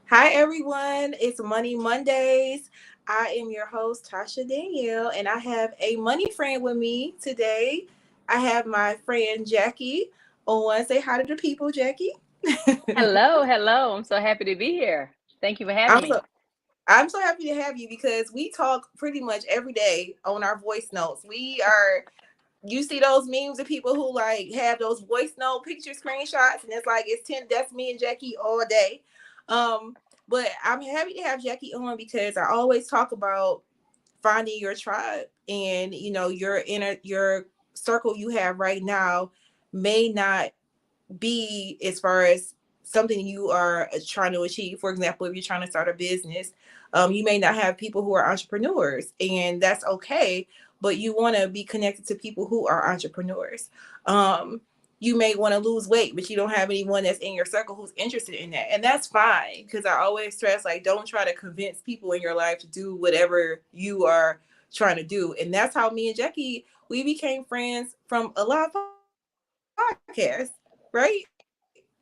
Hi, everyone. It's Money Mondays. I am your host, Tasha Danielle, and I have a money friend with me today. I have my friend Jackie on. Say hi to the people, Jackie. Hello, hello. I'm so happy to be here. Thank you for having I'm me. so I'm so happy to have you because we talk pretty much every day on our voice notes. You see those memes of people who like have those voice note picture screenshots, and it's like it's 10. That's me and Jackie all day. Um, but I'm happy to have Jackie on because I always talk about finding your tribe, and your circle you have right now may not be as far as something you are trying to achieve. For example, if you're trying to start a business, you may not have people who are entrepreneurs, and that's okay. But you want to be connected to people who are entrepreneurs. Um, you may want to lose weight, but you don't have anyone that's in your circle who's interested in that, and that's fine. Because I always stress like, don't try to convince people in your life to do whatever you are trying to do. And that's how me and Jackie we became friends from a lot of podcasts, right?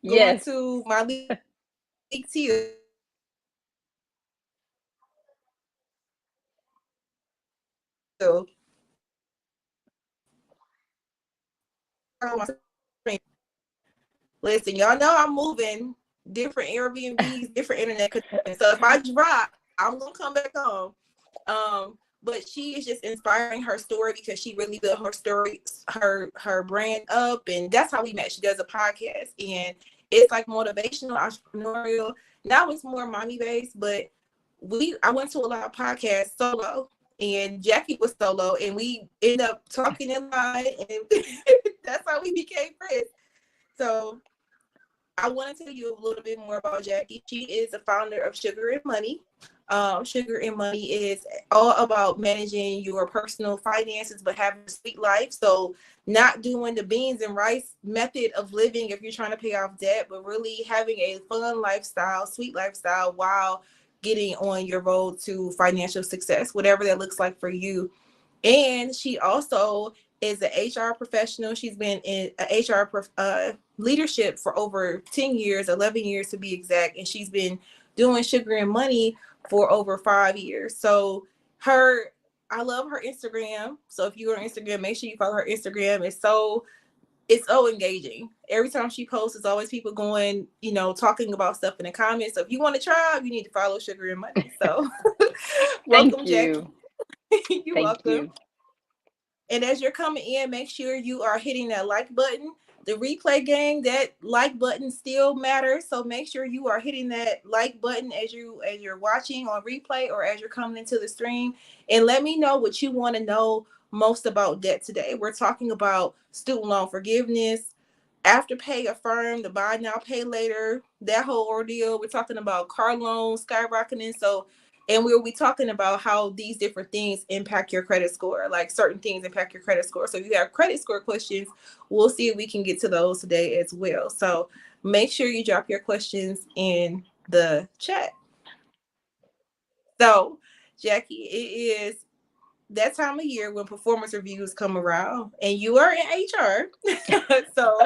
Going to my league Yes. too. Listen, y'all know I'm moving different Airbnbs, different internet connections. So if I drop, I'm gonna come back on. But she is just inspiring her story because she really built her story, her brand up, and that's how we met. She does a podcast, and it's like motivational, entrepreneurial. Now it's more mommy based, but I went to a lot of podcasts solo, and Jackie was solo, and we end up talking in line, and that's how we became friends. So I want to tell you a little bit more about Jackie. She is the founder of Sugar and Money. Sugar and Money is all about managing your personal finances, but having a sweet life. So, not doing the beans and rice method of living if you're trying to pay off debt, but really having a fun lifestyle, sweet lifestyle, while getting on your road to financial success, whatever that looks like for you. And she also is an HR professional. She's been in HR leadership for over 10 years, 11 years to be exact. And she's been doing Sugar and Money for over 5 years. So her, I love her Instagram. So if you're on Instagram, make sure you follow her Instagram. It's so engaging. Every time she posts, it's always people going, talking about stuff in the comments. So if you want to try, you need to follow Sugar and Money. So Thank welcome, Jackie. you. You're Thank welcome. you. And as you're coming in, make sure you are hitting that like button. The replay gang, that like button still matters. So make sure you are hitting that like button as you're watching on replay or as you're coming into the stream. And let me know what you want to know most about debt today. We're talking about student loan forgiveness, AfterPay Affirm, the buy now, pay later, that whole ordeal. We're talking about car loans skyrocketing. So, and we'll be talking about how these different things impact your credit score. Like certain things impact your credit score. So, if you have credit score questions, we'll see if we can get to those today as well. So, make sure you drop your questions in the chat. So, Jackie, it is that time of year when performance reviews come around, and you are in HR. So,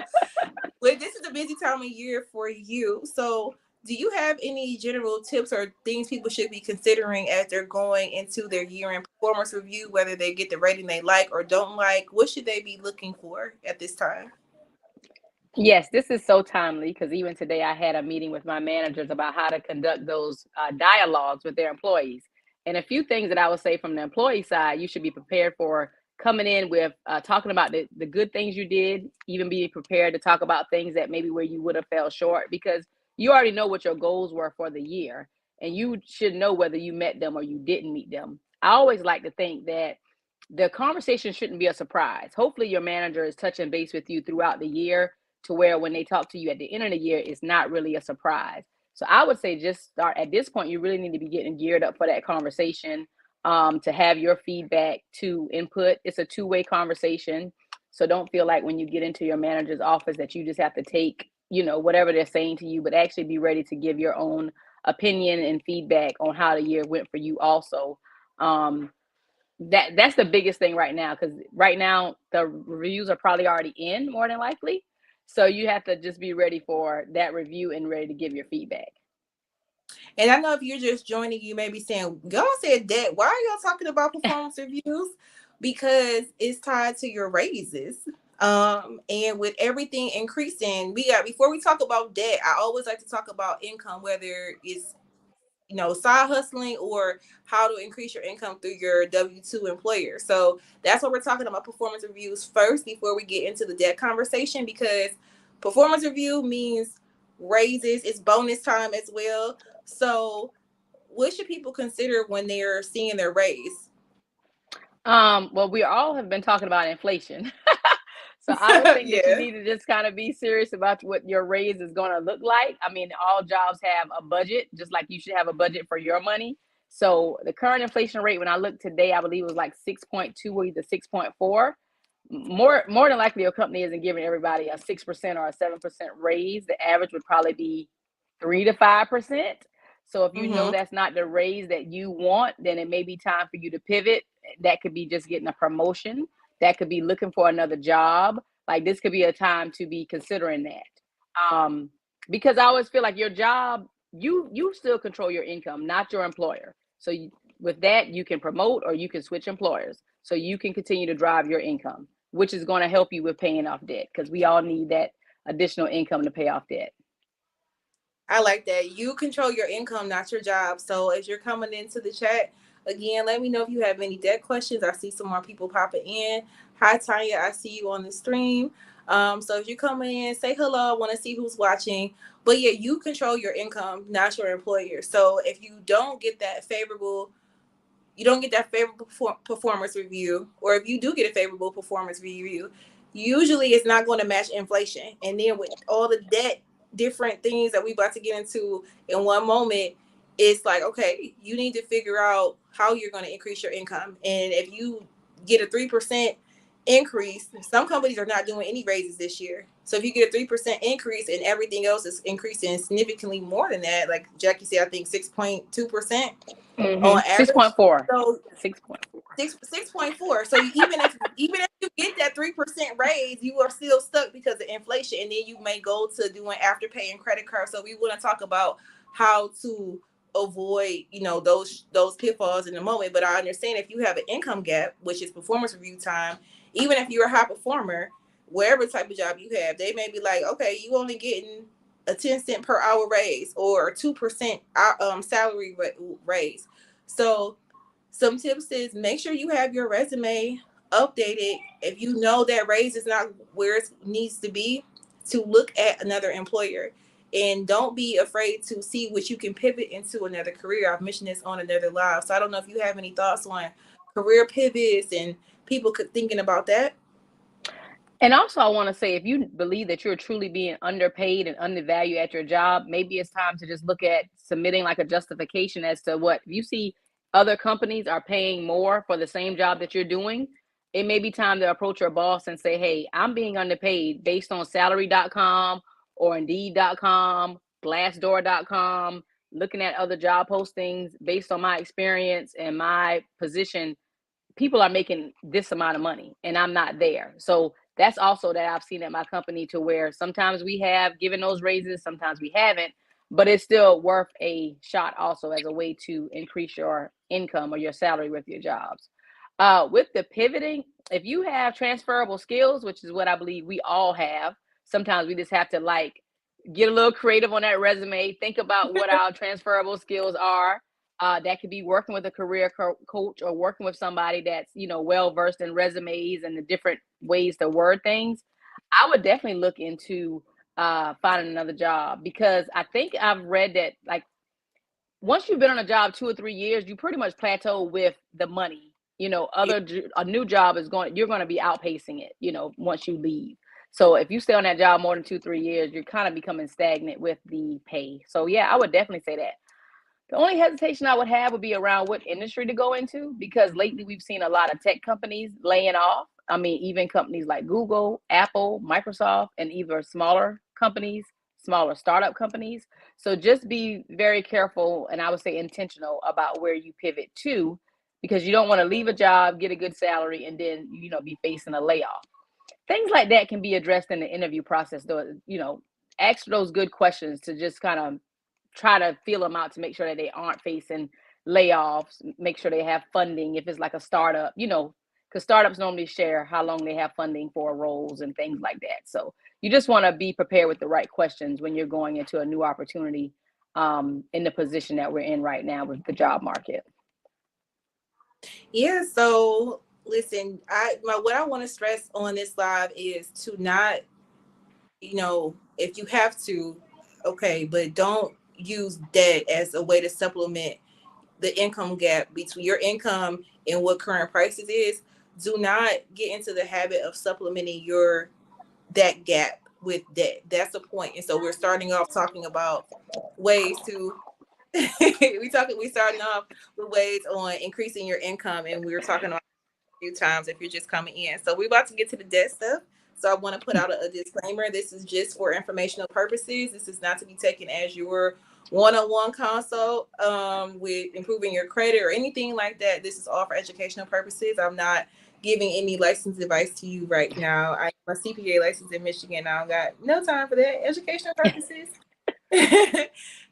well, this is a busy time of year for you. So, do you have any general tips or things people should be considering as they're going into their year-end performance review, whether they get the rating they like or don't like? What should they be looking for at this time? Yes, this is so timely because even today I had a meeting with my managers about how to conduct those dialogues with their employees. And a few things that I would say from the employee side, you should be prepared for coming in with talking about the good things you did, even be prepared to talk about things that maybe where you would have fell short because you already know what your goals were for the year and you should know whether you met them or you didn't meet them. I always like to think that the conversation shouldn't be a surprise. Hopefully, your manager is touching base with you throughout the year to where when they talk to you at the end of the year, it's not really a surprise. So I would say just start at this point. You really need to be getting geared up for that conversation to have your feedback to input. It's a two-way conversation. So don't feel like when you get into your manager's office that you just have to take, whatever they're saying to you, but actually be ready to give your own opinion and feedback on how the year went for you also. Um, that's the biggest thing right now because right now the reviews are probably already in more than likely, so you have to just be ready for that review and ready to give your feedback. And I know if you're just joining, you may be saying, y'all said that. Why are y'all talking about performance reviews? Because it's tied to your raises. And with everything increasing, before we talk about debt, I always like to talk about income, whether it's side hustling or how to increase your income through your W-2 employer. So that's what we're talking about, performance reviews first before we get into the debt conversation, because performance review means raises, it's bonus time as well. So what should people consider when they're seeing their raise? Well, we all have been talking about inflation. So I would think that you Yeah. need to just kind of be serious about what your raise is going to look like. I mean, all jobs have a budget, just like you should have a budget for your money. So the current inflation rate, when I looked today, I believe it was like 6.2 or either 6.4. More than likely, your company isn't giving everybody a 6% or a 7% raise. The average would probably be 3 to 5%. So if you know Mm-hmm. that's not the raise that you want, then it may be time for you to pivot. That could be just getting a promotion. That could be looking for another job. Like this could be a time to be considering that. Because I always feel like your job, you still control your income, not your employer. So with that, you can promote or you can switch employers. So you can continue to drive your income, which is going to help you with paying off debt, because we all need that additional income to pay off debt. I like that. You control your income, not your job. So as you're coming into the chat, again, let me know if you have any debt questions. I see some more people popping in. Hi, Tanya. I see you on the stream. So if you're coming in, say hello. I want to see who's watching. But yeah, you control your income, not your employer. So if you don't get that favorable performance review, or if you do get a favorable performance review, usually it's not going to match inflation. And then with all the debt, different things that we about to get into in one moment, it's like, okay, you need to figure out how you're going to increase your income. And if you get a 3% increase, some companies are not doing any raises this year. So if you get a 3% increase and everything else is increasing significantly more than that, like Jackie said, I think 6.2% on Six average. point four. So 6.4. 6.4. So even if you get that 3% raise, you are still stuck because of inflation, and then you may go to doing afterpay and credit card. So we want to talk about how to avoid those pitfalls in the moment. But I understand if you have an income gap, which is performance review time, even if you're a high performer, wherever type of job you have, they may be like, okay, you only getting a 10 cent per hour raise or 2% salary raise. So some tips is make sure you have your resume updated. If you know that raise is not where it needs to be, to look at another employer. And don't be afraid to see what you can pivot into another career. I've mentioned this on another live. So I don't know if you have any thoughts on career pivots and people thinking about that. And also, I want to say, if you believe that you're truly being underpaid and undervalued at your job, maybe it's time to just look at submitting like a justification as to what if you see other companies are paying more for the same job that you're doing. It may be time to approach your boss and say, hey, I'm being underpaid based on salary.com or indeed.com, glassdoor.com, looking at other job postings based on my experience and my position. People are making this amount of money and I'm not there. So that's also that I've seen at my company, to where sometimes we have given those raises, sometimes we haven't, but it's still worth a shot also as a way to increase your income or your salary with your jobs. With the pivoting, if you have transferable skills, which is what I believe we all have, sometimes we just have to like get a little creative on that resume, think about what our transferable skills are. That could be working with a career coach or working with somebody that's well versed in resumes and the different ways to word things. I would definitely look into finding another job, because I think I've read that like once you've been on a job 2 or 3 years, you pretty much plateau with the money. A new job you're going to be outpacing it, once you leave. So if you stay on that job more than 2, 3 years, you're kind of becoming stagnant with the pay. So yeah, I would definitely say that. The only hesitation I would have would be around what industry to go into, because lately we've seen a lot of tech companies laying off. I mean, even companies like Google, Apple, Microsoft, and even smaller companies, smaller startup companies. So just be very careful, and I would say intentional about where you pivot to, because you don't want to leave a job, get a good salary, and then, be facing a layoff. Things like that can be addressed in the interview process, though, ask those good questions to just kind of try to feel them out to make sure that they aren't facing layoffs, make sure they have funding if it's like a startup, because startups normally share how long they have funding for roles and things like that. So you just want to be prepared with the right questions when you're going into a new opportunity, in the position that we're in right now with the job market. Yeah, so listen, what I want to stress on this live is to not, if you have to, okay, but don't use debt as a way to supplement the income gap between your income and what current prices is. Do not get into the habit of supplementing that gap with debt. That's the point. And so we're starting off talking about ways to we starting off with ways on increasing your income, and we were talking about a few times if you're just coming in. So we're about to get to the debt stuff. So I want to put out a disclaimer. This is just for informational purposes. This is not to be taken as your one-on-one consult with improving your credit or anything like that. This is all for educational purposes. I'm not giving any license advice to you right now. I am a CPA license in Michigan. I don't got no time for that. Educational purposes.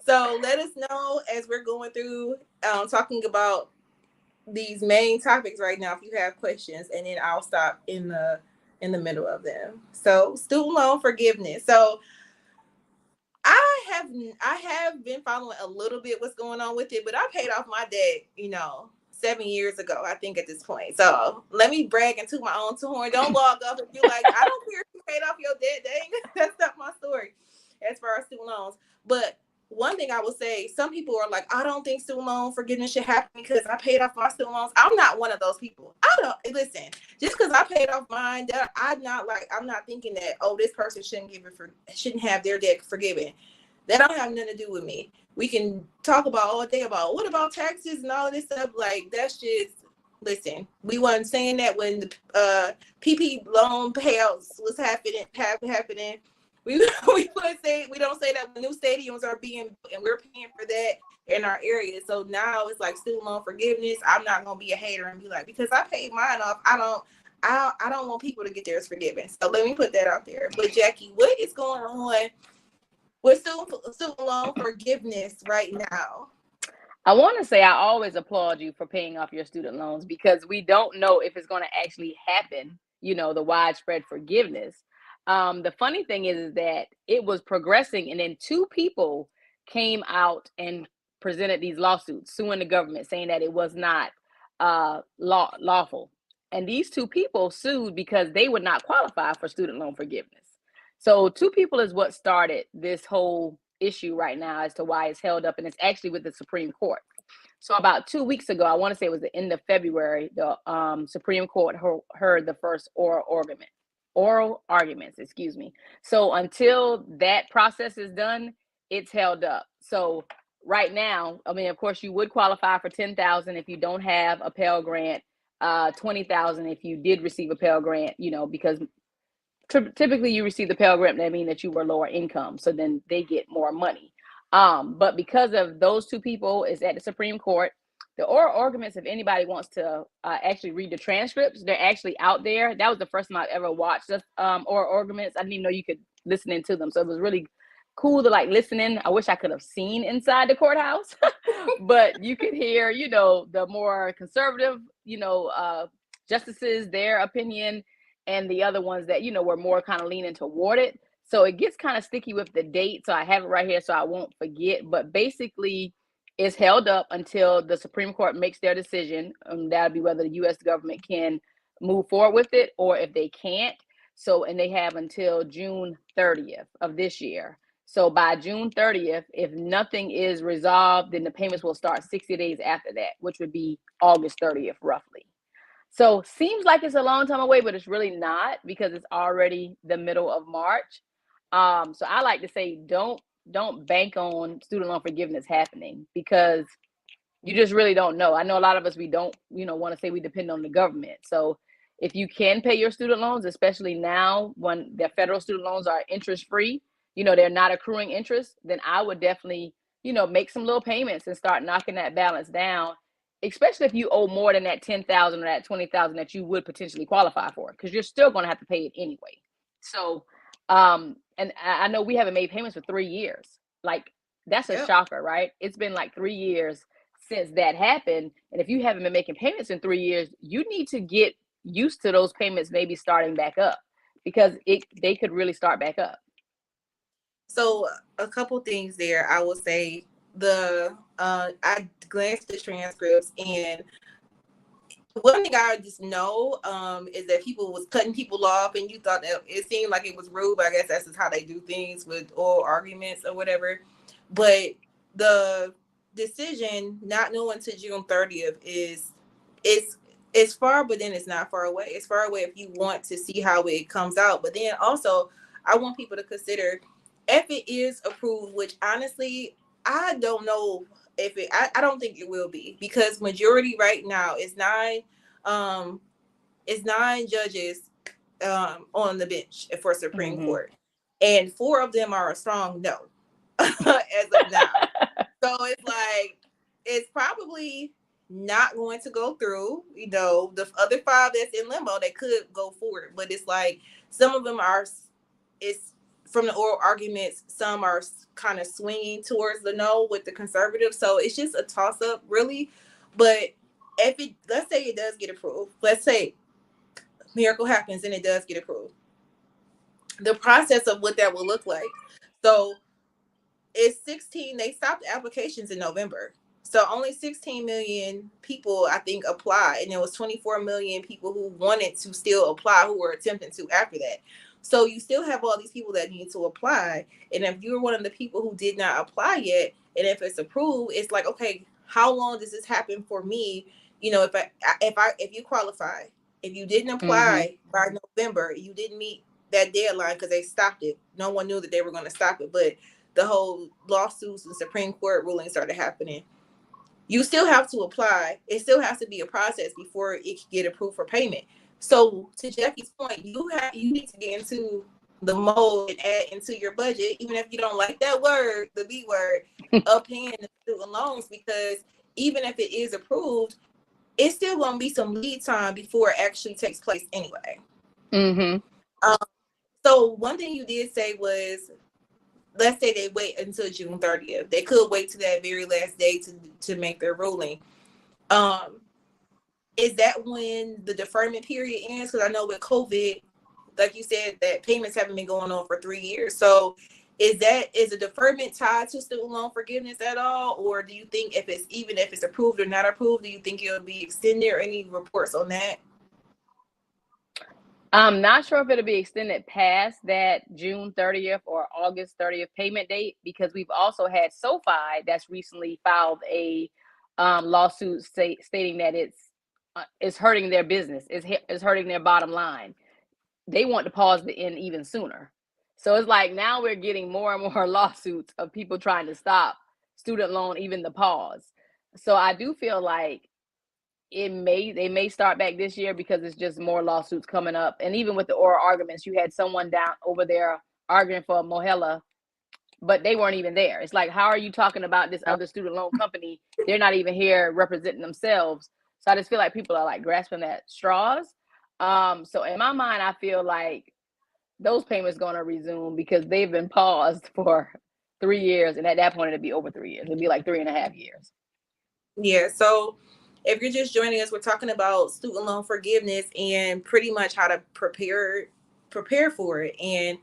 So let us know as we're going through talking about these main topics right now if you have questions, and then I'll stop in the middle of them. So student loan forgiveness. So I have been following a little bit what's going on with it, but I paid off my debt, 7 years ago, I think, at this point. So let me brag and toot my own horn. Don't log up if you're like, I don't care if you paid off your debt. Dang, that's not my story as far as student loans. But one thing I will say, some people are like, I don't think student loan forgiveness should happen because I paid off my student loans. I'm not one of those people. I don't listen. Just because I paid off mine, that I'm not thinking that, oh, this person shouldn't have their debt forgiven. That don't have nothing to do with me. We can talk about all day about what about taxes and all of this stuff. Like, that's just, listen, we weren't saying that when the PP loan payouts was happening. We don't say that when new stadiums are being, and we're paying for that in our area. So now it's like student loan forgiveness. I'm not gonna be a hater and be like, because I paid mine off, I don't want people to get theirs forgiven. So let me put that out there. But Jackie, what is going on with student loan forgiveness right now? I want to say I always applaud you for paying off your student loans, because we don't know if it's going to actually happen, the widespread forgiveness. The funny thing is that it was progressing, and then two people came out and presented these lawsuits suing the government, saying that it was not lawful. And these two people sued because they would not qualify for student loan forgiveness. So two people is what started this whole issue right now as to why it's held up, and it's actually with the Supreme Court. So about 2 weeks ago, I want to say it was the end of February, the Supreme Court heard the first oral arguments, excuse me. So until that process is done, it's held up. So right now, I mean, of course, you would qualify for $10,000 if you don't have a Pell Grant, $20,000 if you did receive a Pell Grant, because typically you receive the Pell Grant, that means that you were lower income, so then they get more money. But because of those two people is at the Supreme Court, the oral arguments, if anybody wants to actually read the transcripts, they're actually out there. That was the first time I've ever watched the oral arguments. I didn't even know you could listen into them. So it was really cool to listen in. I wish I could have seen inside the courthouse, but you could hear, the more conservative, justices, their opinion, and the other ones that, were more kind of leaning toward it. So it gets kind of sticky with the date. So I have it right here so I won't forget. But basically, it's held up until the Supreme Court makes their decision. That'll be whether the U.S. government can move forward with it or if they can't. So, and they have until June 30th of this year. So by June 30th, if nothing is resolved, then the payments will start 60 days after that, which would be August 30th, roughly. So seems like it's a long time away, but it's really not, because it's already the middle of March. So I like to say, don't bank on student loan forgiveness happening, because you just really don't know. I know a lot of us, we don't, want to say we depend on the government. So if you can pay your student loans, especially now when the federal student loans are interest free, they're not accruing interest, then I would definitely, make some little payments and start knocking that balance down, especially if you owe more than that 10,000 or that 20,000 that you would potentially qualify for, because you're still going to have to pay it anyway. So, and I know we haven't made payments for 3 years. Like, That's a Yep. shocker, right? It's been like 3 years since that happened. And if you haven't been making payments in 3 years, you need to get used to those payments maybe starting back up, because they could really start back up. So a couple things there. I will say I glanced at the transcripts, and one thing I just know is that people was cutting people off, and you thought that it seemed like it was rude, but I guess that's just how they do things with oral arguments or whatever. But the decision not knowing to June 30th it's far, but then it's not far away. It's far away if you want to see how it comes out. But then also I want people to consider if it is approved, which honestly I don't know if I don't think it will be, because majority right now is nine judges on the bench for Supreme Mm-hmm. Court, and four of them are a strong no as of now. So it's like it's probably not going to go through. The other five that's in limbo, they could go forward, but it's like some of them are. It's from the oral arguments. Some are kind of swinging towards the no with the conservatives. So it's just a toss up, really. But if let's say it does get approved, let's say miracle happens and it does get approved, the process of what that will look like. So it's 16, they stopped applications in November. So only 16 million people, I think, applied. And there was 24 million people who wanted to still apply, who were attempting to after that. So you still have all these people that need to apply. And if you're one of the people who did not apply yet, and if it's approved, it's like, okay, how long does this happen for me? If you qualify, if you didn't Mm-hmm. apply by November, you didn't meet that deadline because they stopped it. No one knew that they were going to stop it, but the whole lawsuits and Supreme Court rulings started happening. You still have to apply. It still has to be a process before it can get approved for payment. So to Jackie's point, you need to get into the mode and add into your budget, even if you don't like that word, the B word, of paying the student loans, because even if it is approved, it's still going to be some lead time before it actually takes place anyway. Mm-hmm. Um, so one thing you did say was, let's say they wait until June 30th. They could wait to that very last day to make their ruling. Is that when the deferment period ends? Because I know with COVID, like you said, that payments haven't been going on for 3 years. So is a deferment tied to student loan forgiveness at all? Or do you think if it's approved or not approved, do you think it'll be extended, or any reports on that? I'm not sure if it'll be extended past that June 30th or August 30th payment date, because we've also had SoFi that's recently filed a lawsuit stating that it's hurting their business, it's hurting their bottom line. They want to pause the end even sooner. So it's like now we're getting more and more lawsuits of people trying to stop student loan, even the pause. So I do feel like they may start back this year, because it's just more lawsuits coming up. And even with the oral arguments, you had someone down over there arguing for Mohela, but they weren't even there. It's like, how are you talking about this other student loan company? They're not even here representing themselves. So I just feel like people are like grasping at straws. So in my mind, I feel like those payments going to resume, because they've been paused for 3 years, and at that point it'd be over 3 years. It'd be like 3.5 years. Yeah. So if you're just joining us, we're talking about student loan forgiveness and pretty much how to prepare for it. And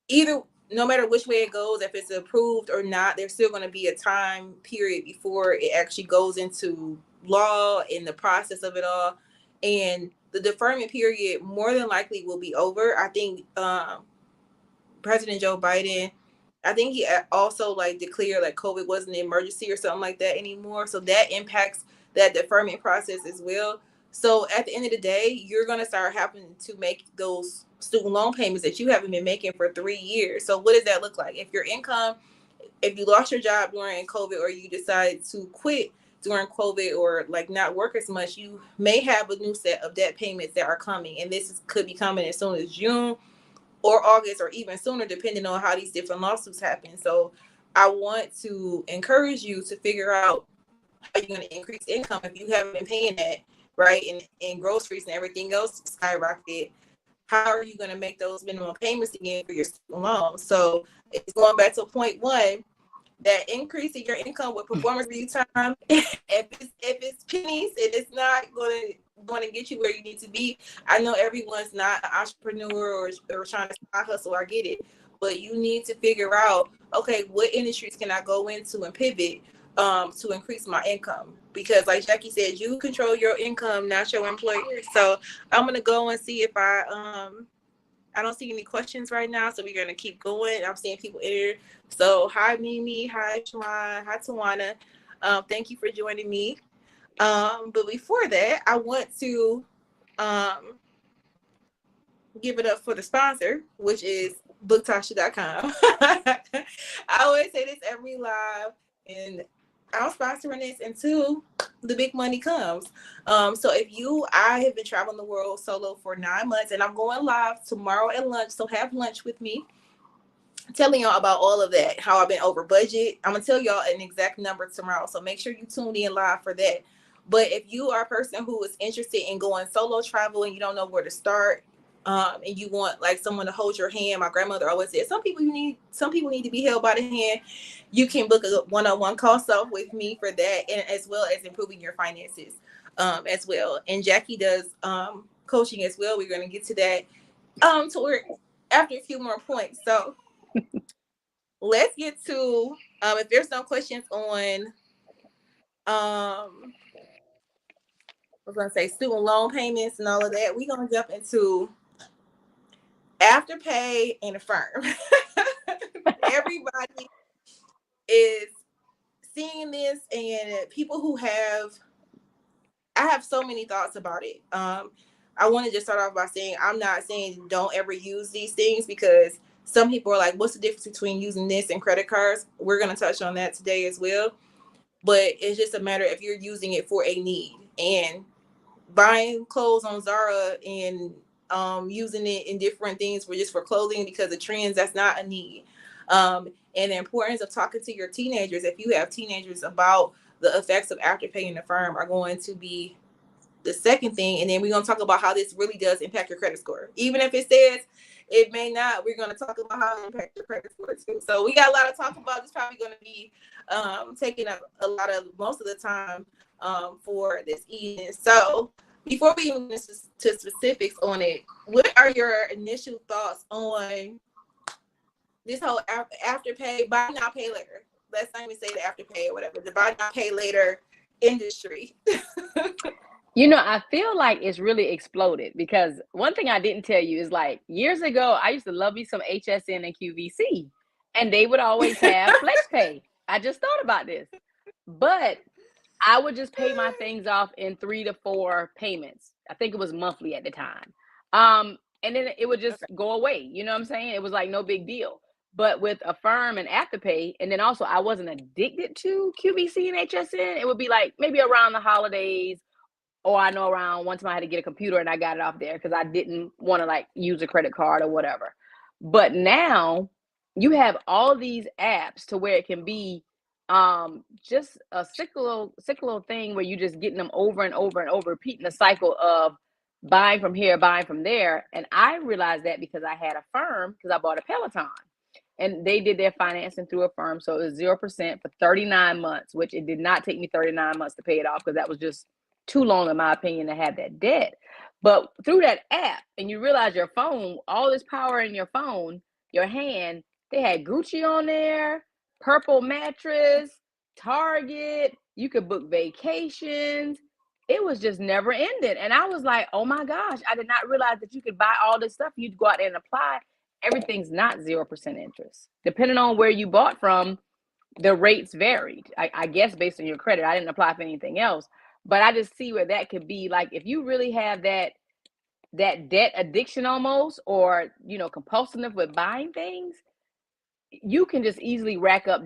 either no matter which way it goes, if it's approved or not, there's still going to be a time period before it actually goes into law and the process of it all. And the deferment period more than likely will be over. I think President Joe Biden, I think he also like declared like COVID wasn't an emergency or something like that anymore. So that impacts that deferment process as well. So at the end of the day, you're going to start having to make those student loan payments that you haven't been making for 3 years. So what does that look like? If you lost your job during COVID, or you decide to quit during COVID, or like not work as much, you may have a new set of debt payments that are coming. And could be coming as soon as June or August, or even sooner, depending on how these different lawsuits happen. So I want to encourage you to figure out how you're going to increase income if you haven't been paying that, right? And groceries and everything else skyrocketed. How are you going to make those minimum payments again for your student loan? So it's going back to point one. that increase in your income with performance review time. If it's pennies and it's not going to get you where you need to be. I know everyone's not an entrepreneur or trying to side hustle. I get it, but you need to figure out, okay, what industries can I go into and pivot to increase my income? Because like Jackie said, you control your income, not your employer. So I'm gonna go and see if I don't see any questions right now, so we're gonna keep going. I'm seeing people enter. So hi Mimi, hi Shawan, hi Tawana. Thank you for joining me. But before that, I want to um, give it up for the sponsor, which is booktasha.com. I always say this every live, and I'm sponsoring this until the big money comes. So I have been traveling the world solo for 9 months, and I'm going live tomorrow at lunch. So have lunch with me, telling y'all about all of that, how I've been over budget. I'm gonna tell y'all an exact number tomorrow. So make sure you tune in live for that. But if you are a person who is interested in going solo travel and you don't know where to start, and you want like someone to hold your hand, my grandmother always said, some people need to be held by the hand. You can book a one-on-one consult with me for that, and as well as improving your finances, as well. And Jackie does coaching as well. We're gonna get to that toward after a few more points. So let's get to if there's no questions on I was gonna say student loan payments and all of that, we're gonna jump into AfterPay and Affirm. Everybody is seeing this, and people who I have so many thoughts about it. I want to just start off by saying I'm not saying don't ever use these things, because some people are like, what's the difference between using this and credit cards? We're going to touch on that today as well. But it's just a matter if you're using it for a need, and buying clothes on Zara and using it in different things for clothing because of trends, that's not a need. And the importance of talking to your teenagers, if you have teenagers, about the effects of Afterpay and Affirm are going to be the second thing. And then we're going to talk about how this really does impact your credit score. Even if it says it may not, we're going to talk about how it impacts your credit score too. So we got a lot to talk about. It's probably going to be taking up most of the time for this evening. So before we even get to specifics on it, what are your initial thoughts on this whole Afterpay, buy now, pay later? Let's not even say the Afterpay or whatever, the buy now, pay later industry. I feel like it's really exploded, because one thing I didn't tell you is, like, years ago, I used to love me some HSN and QVC, and they would always have FlexPay. I just thought about this, but I would just pay my things off in 3 to 4 payments. I think it was monthly at the time. And then it would just go away. You know what I'm saying? It was like no big deal. But with Affirm and Afterpay, and then also I wasn't addicted to QVC and HSN. It would be like maybe around the holidays, or I know around one time I had to get a computer and I got it off there because I didn't want to like use a credit card or whatever. But now you have all these apps to where it can be just a cyclical thing where you just getting them over and over and over, repeating the cycle of buying from here, buying from there. And I realized that because I had Affirm, because I bought a Peloton. And they did their financing through Affirm, so it was 0% for 39 months, which it did not take me 39 months to pay it off, because that was just too long, in my opinion, to have that debt. But through that app, and you realize your phone, all this power in your phone, your hand, they had Gucci on there, Purple Mattress, Target. You could book vacations. It was just never ending. And I was like, oh my gosh, I did not realize that you could buy all this stuff. You'd go out there and apply. Everything's not 0% interest. Depending on where you bought from, the rates varied. I guess based on your credit. I didn't apply for anything else. But I just see where that could be, like, if you really have that debt addiction almost, or compulsive with buying things, you can just easily rack up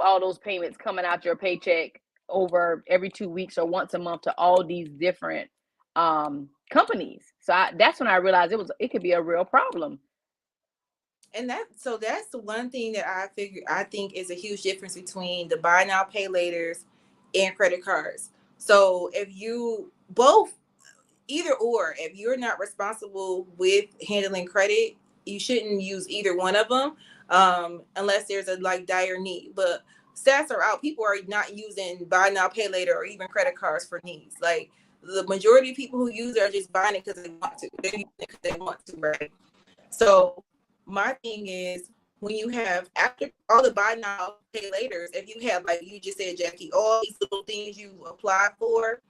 all those payments coming out your paycheck over every 2 weeks or once a month to all these different companies. So that's when I realized it could be a real problem. And that's the one thing that I think is a huge difference between the buy now, pay laters and credit cards. So if you both, either or, if you're not responsible with handling credit, you shouldn't use either one of them. unless there's a like dire need. But stats are out. People are not using buy now, pay later, or even credit cards for needs. Like the majority of people who use it are just buying it because they want to. They're using it because they want to, right? So my thing is, when you have after all the buy now, pay laters, if you have, like you just said, Jackie, all these little things you applied for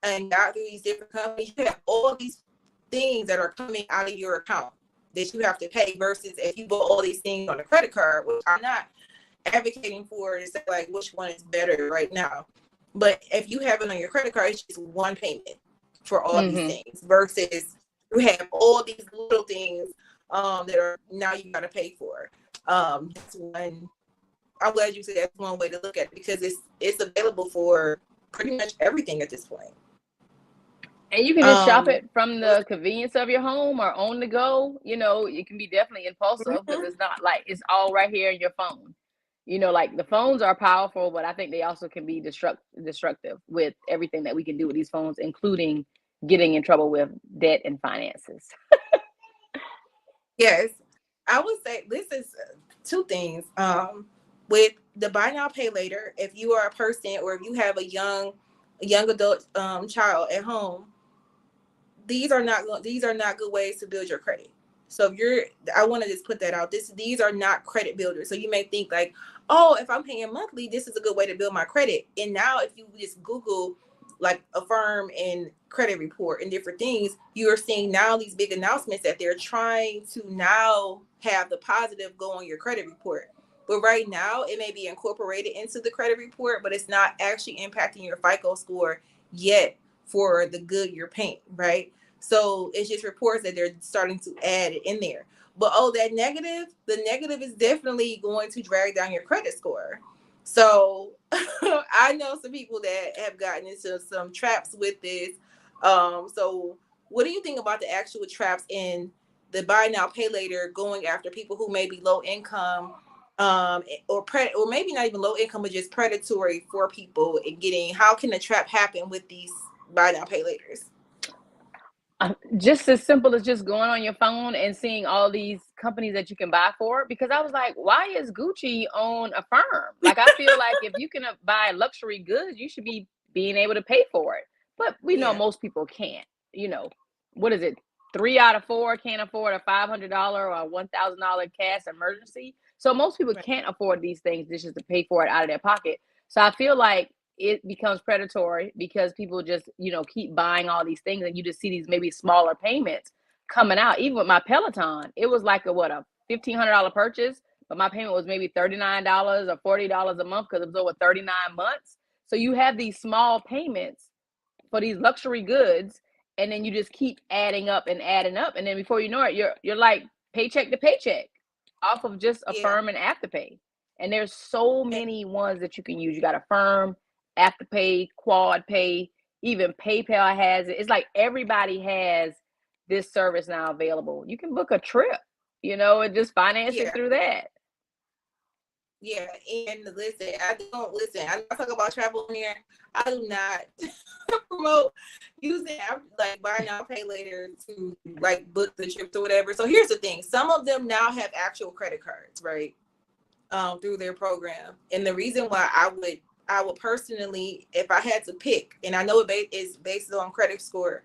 and got through these different companies, you have all these things that are coming out of your account that you have to pay, versus if you bought all these things on a credit card, which I'm not advocating for to say like which one is better right now. But if you have it on your credit card, it's just one payment for all these things, versus you have all these little things that are now you got to pay for. That's one. I'm glad you said that's one way to look at it, because it's available for pretty much everything at this point. And you can just shop it from the convenience of your home or on the go. You know, it can be definitely impulsive because it's not like it's all right here in your phone. You know, like the phones are powerful, but I think they also can be destructive with everything that we can do with these phones, including getting in trouble with debt and finances. Yes, I would say this is two things. With the buy now pay later, if you are a person or if you have a young adult child at home, these are not good ways to build your credit. So I want to just put that out. These are not credit builders. So you may think like, oh, if I'm paying monthly, this is a good way to build my credit. And now if you just Google like Affirm and credit report and different things, you are seeing now these big announcements that they're trying to now have the positive go on your credit report. But right now it may be incorporated into the credit report, but it's not actually impacting your FICO score yet for the good you're paying, right? So it's just reports that they're starting to add it in there. But the negative is definitely going to drag down your credit score. So I know some people that have gotten into some traps with this. So what do you think about the actual traps in the buy now, pay later, going after people who may be low income, or maybe not even low income, but just predatory for people, and how can the trap happen with these buy now, pay laters? Just as simple as just going on your phone and seeing all these companies that you can buy for, because I was like, why is Gucci on Affirm? Like, I feel like if you can buy luxury goods, you should be being able to pay for it. But we know most people can't. You know, what is it? 3 out of 4 can't afford a $500 or a $1,000 cash emergency. So most people can't afford these things just to pay for it out of their pocket. So I feel like it becomes predatory because people just, keep buying all these things, and you just see these maybe smaller payments coming out. Even with my Peloton, it was like a $1,500 purchase, but my payment was maybe $39 or $40 a month because it was over 39 months. So you have these small payments for these luxury goods, and then you just keep adding up, and then before you know it, you're like paycheck to paycheck off of just Affirm and AfterPay. And there's so many ones that you can use. You got Affirm, AfterPay, Quad Pay, even PayPal has it. It's like everybody has this service now available. You can book a trip, and just finance it through that. Yeah, and I'm not talking about travel in here. I do not promote using like buy now, pay later to like book the trips or whatever. So here's the thing: some of them now have actual credit cards, right? Through their program, and the reason why I would personally, if I had to pick, and I know it is based on credit score,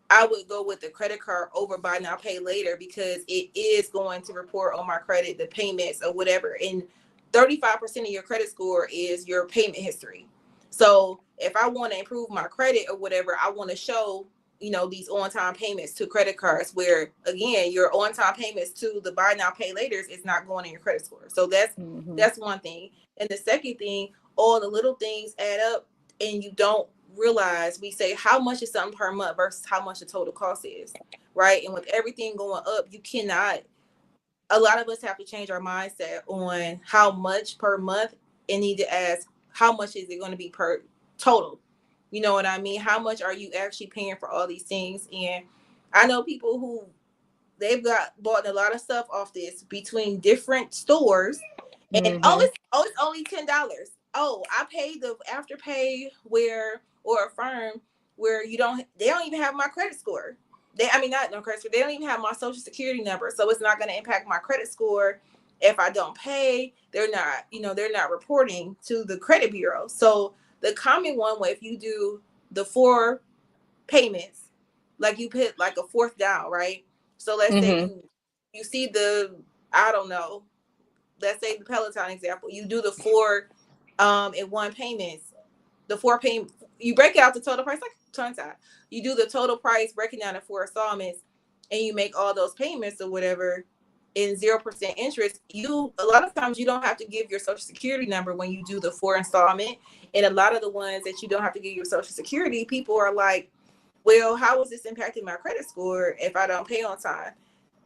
I would go with the credit card over buy now, pay later, because it is going to report on my credit, the payments or whatever. And 35% of your credit score is your payment history. So if I want to improve my credit or whatever, I want to show, these on-time payments to credit cards, where again, your on-time payments to the buy now, pay laters is not going in your credit score. So that's one thing. And the second thing, all the little things add up, and you don't realize, we say how much is something per month versus how much the total cost is, right? And with everything going up, a lot of us have to change our mindset on how much per month, and need to ask, how much is it going to be per total? You know what I mean? How much are you actually paying for all these things? And I know people who bought a lot of stuff off this between different stores, and it's only $10. Oh, I paid the AfterPay or Affirm where they don't even have my credit score. Not no credit score. They don't even have my social security number, so it's not going to impact my credit score. if I don't pay, they're not reporting to the credit bureau. So the common one, if you do the 4 payments, like you put like a fourth down, right? So let's say you see I don't know, let's say the Peloton example, you do the 4 in one payments, the 4 payment, you break out the total price like tongue tie. You do the total price breaking down in 4 installments, and you make all those payments or whatever in 0% interest. A lot of times you don't have to give your social security number when you do the 4 installment. And a lot of the ones that you don't have to give your social security, people are like, well, how is this impacting my credit score if I don't pay on time?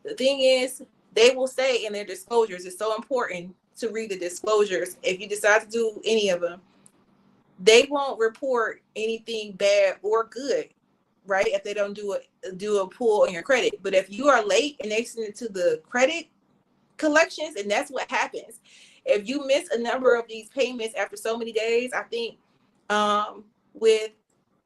The thing is, they will say in their disclosures, it's so important to read the disclosures. If you decide to do any of them, they won't report anything bad or good, right? If they don't do a pull on your credit. But if you are late and they send it to the credit collections, and that's what happens. If you miss a number of these payments after so many days, I think with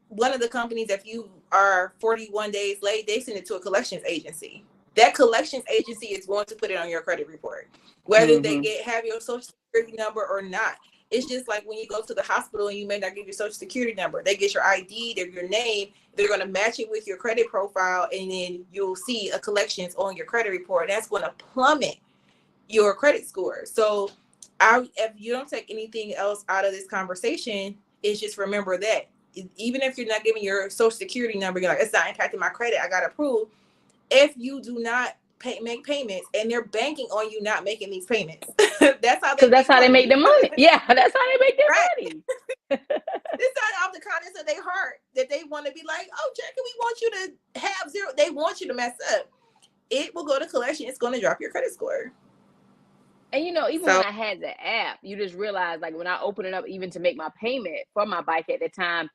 one of the companies, if you are 41 days late, they send it to a collections agency. That collections agency is going to put it on your credit report, whether they have your social security number or not. It's just like when you go to the hospital and you may not give your social security number. They get your ID, your name. They're going to match it with your credit profile, and then you'll see a collections on your credit report. That's going to plummet your credit score. So if you don't take anything else out of this conversation, it's just remember that even if you're not giving your social security number, you're like, it's not impacting my credit, I got to prove. If you do not make payments and they're banking on you not making these payments, that's how they make their money. Yeah, that's how they make their money. It's not off the kindness of their heart that they want to be like, oh, Jackie, we want you to have 0. They want you to mess up. It will go to collection. It's going to drop your credit score. And even when I had the app, you just realize, like, when I opened it up even to make my payment for my bike at the time,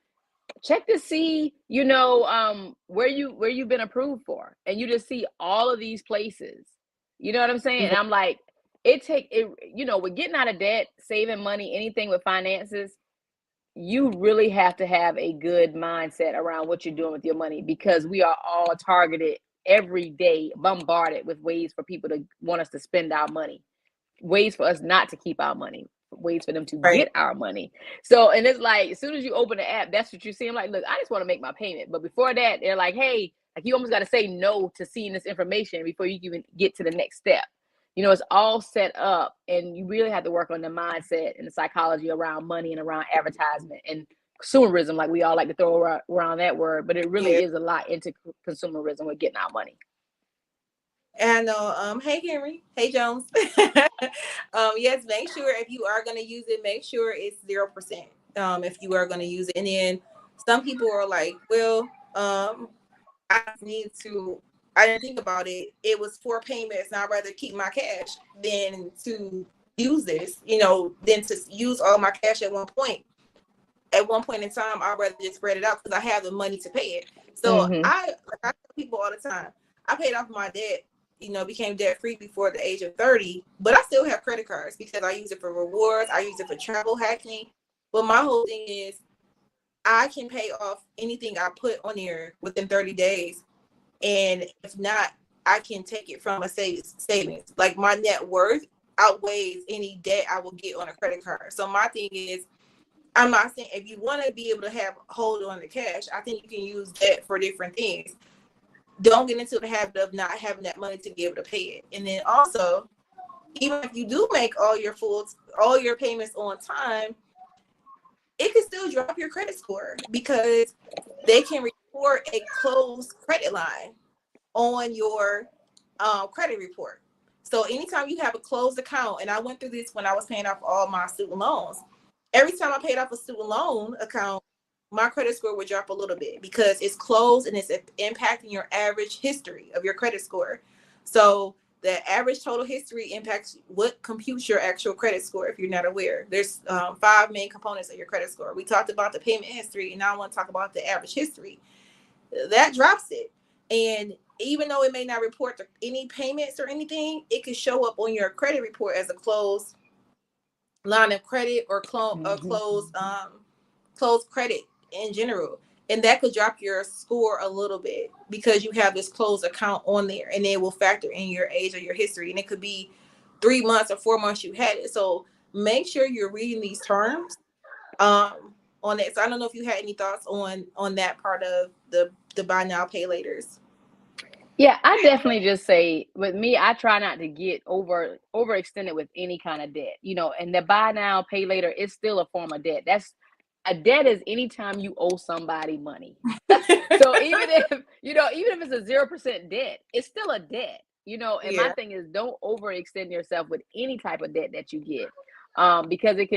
check to see, where you've been approved for. And you just see all of these places. You know what I'm saying? And I'm like, with getting out of debt, saving money, anything with finances, you really have to have a good mindset around what you're doing with your money, because we are all targeted every day, bombarded with ways for people to want us to spend our money, ways for us not to keep our money, ways for them to get our money. So, and it's like, as soon as you open the app, that's what you see. I'm like, look, I just want to make my payment. But before that, they're like, hey, like, you almost got to say no to seeing this information before you even get to the next step. It's all set up, and you really have to work on the mindset and the psychology around money and around advertisement and consumerism, like we all like to throw around that word, but it really is a lot into consumerism with getting our money. And hey Henry, hey Jones. Yes, make sure if you are going to use it, make sure it's 0%. If you are going to use it, and then some people are like, well, I didn't think about it. It was 4 payments, and I'd rather keep my cash than to use this, than to use all my cash at one point. At one point in time, I'd rather just spread it out because I have the money to pay it. So I tell people all the time, I paid off my debt, became debt free before the age of 30, but I still have credit cards because I use it for rewards. I use it for travel hacking. But my whole thing is I can pay off anything I put on there within 30 days. And if not, I can take it from a savings. Like, my net worth outweighs any debt I will get on a credit card. So my thing is, I'm not saying if you want to be able to hold on to cash, I think you can use debt for different things. Don't get into the habit of not having that money to be able to pay it. And then also, even if you do make all your payments on time, it can still drop your credit score because they can report a closed credit line on your credit report. So anytime you have a closed account, and I went through this when I was paying off all my student loans, every time I paid off a student loan account, my credit score would drop a little bit because it's closed and it's impacting your average history of your credit score. So the average total history impacts what computes your actual credit score. If you're not aware, there's 5 main components of your credit score. We talked about the payment history, and now I want to talk about the average history. That drops it. And even though it may not report any payments or anything, it could show up on your credit report as a closed line of credit or closed credit in general. And that could drop your score a little bit because you have this closed account on there, and it will factor in your age or your history. And it could be 3 months or 4 months you had it. So make sure you're reading these terms on it. So I don't know if you had any thoughts on that part of the buy now pay laters. Yeah, I definitely just say with me, I try not to get overextended with any kind of debt, and the buy now, pay later is still a form of debt. That's a debt is anytime you owe somebody money. So even if, even if it's a 0% debt, it's still a debt, and my Yeah. thing is don't overextend yourself with any type of debt that you get. Because it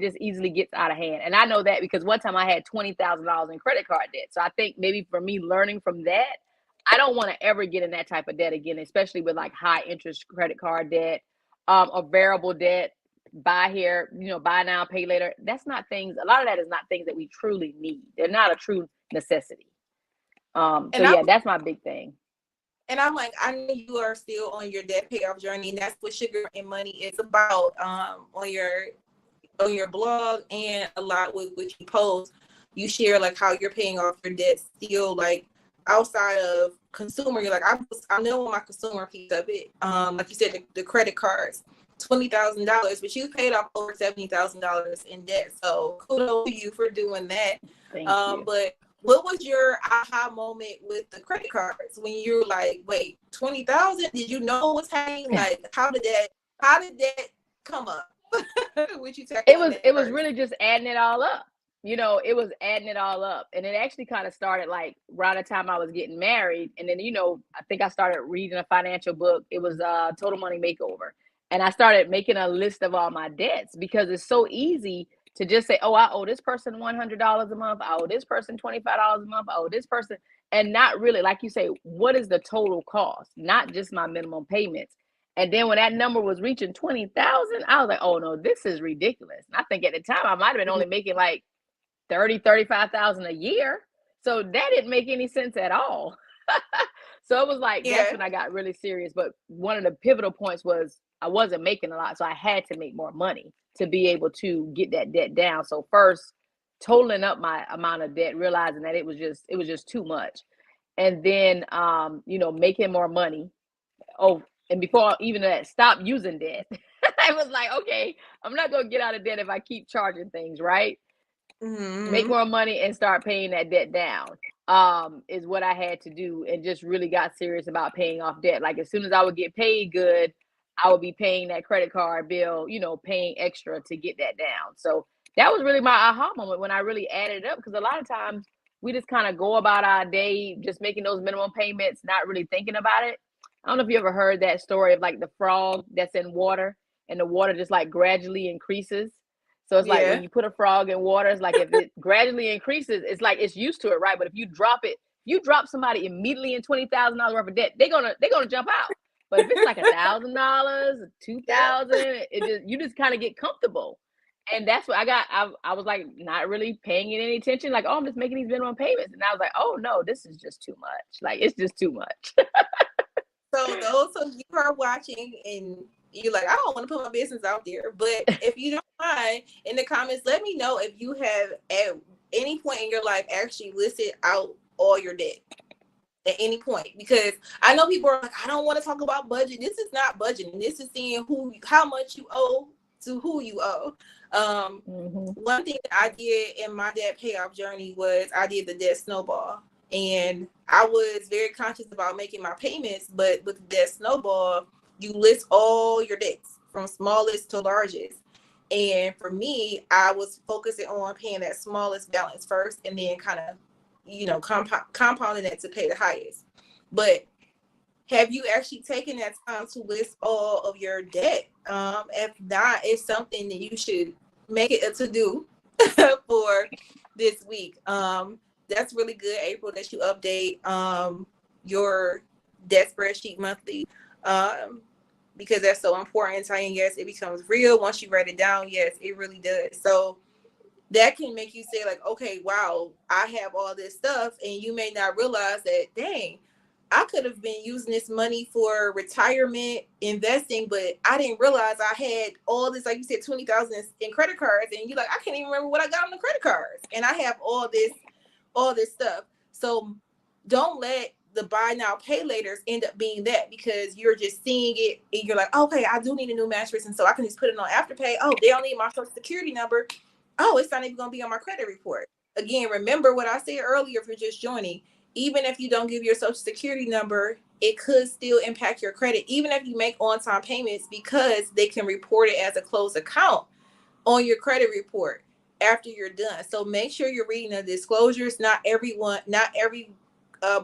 just easily gets out of hand. And I know that because one time I had $20,000 in credit card debt. So I think maybe for me learning from that, I don't want to ever get in that type of debt again, especially with like high interest credit card debt, or variable debt, buy here, buy now, pay later. That's not things, a lot of that is not things that we truly need. They're not a true necessity. So And yeah, that's my big thing. And I'm like, I know you are still on your debt payoff journey, and that's what Sugar and Money is about. On your blog and a lot with what you post, you share like how you're paying off your debt still, like outside of consumer. You're like, I know my consumer piece of it. Like you said, the credit cards, $20,000, but you paid off over $70,000 in debt. So kudos to you for doing that. Thank you. But what was your aha moment with the credit cards when you were like, wait, 20,000? Did you know what's happening? Like, how did that come up? It was really just adding it all up. It was adding it all up. And it actually kind of started like around the time I was getting married. And then, I think I started reading a financial book. It was Total Money Makeover. And I started making a list of all my debts because it's so easy to just say, oh, I owe this person $100 a month. I owe this person $25 a month. I owe this person. And not really, like you say, what is the total cost? Not just my minimum payments. And then when that number was reaching 20,000, I was like, oh no, this is ridiculous. And I think at the time I might've been only making like 35,000 a year. So that didn't make any sense at all. So it was like, that's when I got really serious. But one of the pivotal points was I wasn't making a lot. So I had to make more money to be able to get that debt down. So first, totaling up my amount of debt, realizing that it was just too much. And then, making more money. Oh, and before even that, stop using debt. I was like, okay, I'm not going to get out of debt if I keep charging things, right? Mm-hmm. Make more money and start paying that debt down, is what I had to do, and just really got serious about paying off debt. Like as soon as I would get paid good, I would be paying that credit card bill, paying extra to get that down. So that was really my aha moment when I really added it up, because a lot of times we just kind of go about our day just making those minimum payments, not really thinking about it. I don't know if you ever heard that story of like the frog that's in water and the water just like gradually increases. So it's like when you put a frog in water, it's like if it gradually increases, it's like it's used to it, right? But if you drop somebody immediately in $20,000 worth of debt, they're gonna jump out. But if it's like $1,000, 2,000, you just kind of get comfortable. And that's what I was like not really paying it any attention. Like, oh, I'm just making these minimum payments. And I was like, oh no, this is just too much. Like it's just too much. So those of you who are watching and you're like, I don't want to put my business out there, but if you don't mind, in the comments, let me know if you have at any point in your life actually listed out all your debt at any point, because I know people are like, I don't want to talk about budget. This is not budgeting. This is seeing how much you owe to who you owe. One thing that I did in my debt payoff journey was I did the debt snowball. And I was very conscious about making my payments, but with the debt snowball, you list all your debts from smallest to largest. And for me, I was focusing on paying that smallest balance first, and then kind of, compounding that to pay the highest. But have you actually taken that time to list all of your debt? If not, it's something that you should make it a to-do for this week. That's really good, April, that you update your debt spreadsheet monthly, because that's so important. And yes, it becomes real once you write it down. Yes, it really does. So that can make you say like, okay, wow, I have all this stuff, and you may not realize that, dang, I could have been using this money for retirement, investing, but I didn't realize I had all this, like you said, 20,000 in credit cards, and you're like, I can't even remember what I got on the credit cards, and I have all this stuff. So don't let the buy now pay laters end up being that, because you're just seeing it and you're like, okay, I do need a new mattress, and so I can just put it on AfterPay. Oh, they don't need my social security number. Oh, it's not even going to be on my credit report. Again, remember what I said earlier, if you're just joining, even if you don't give your social security number, it could still impact your credit, even if you make on-time payments, because they can report it as a closed account on your credit report after you're done. So make sure you're reading the disclosures. Not every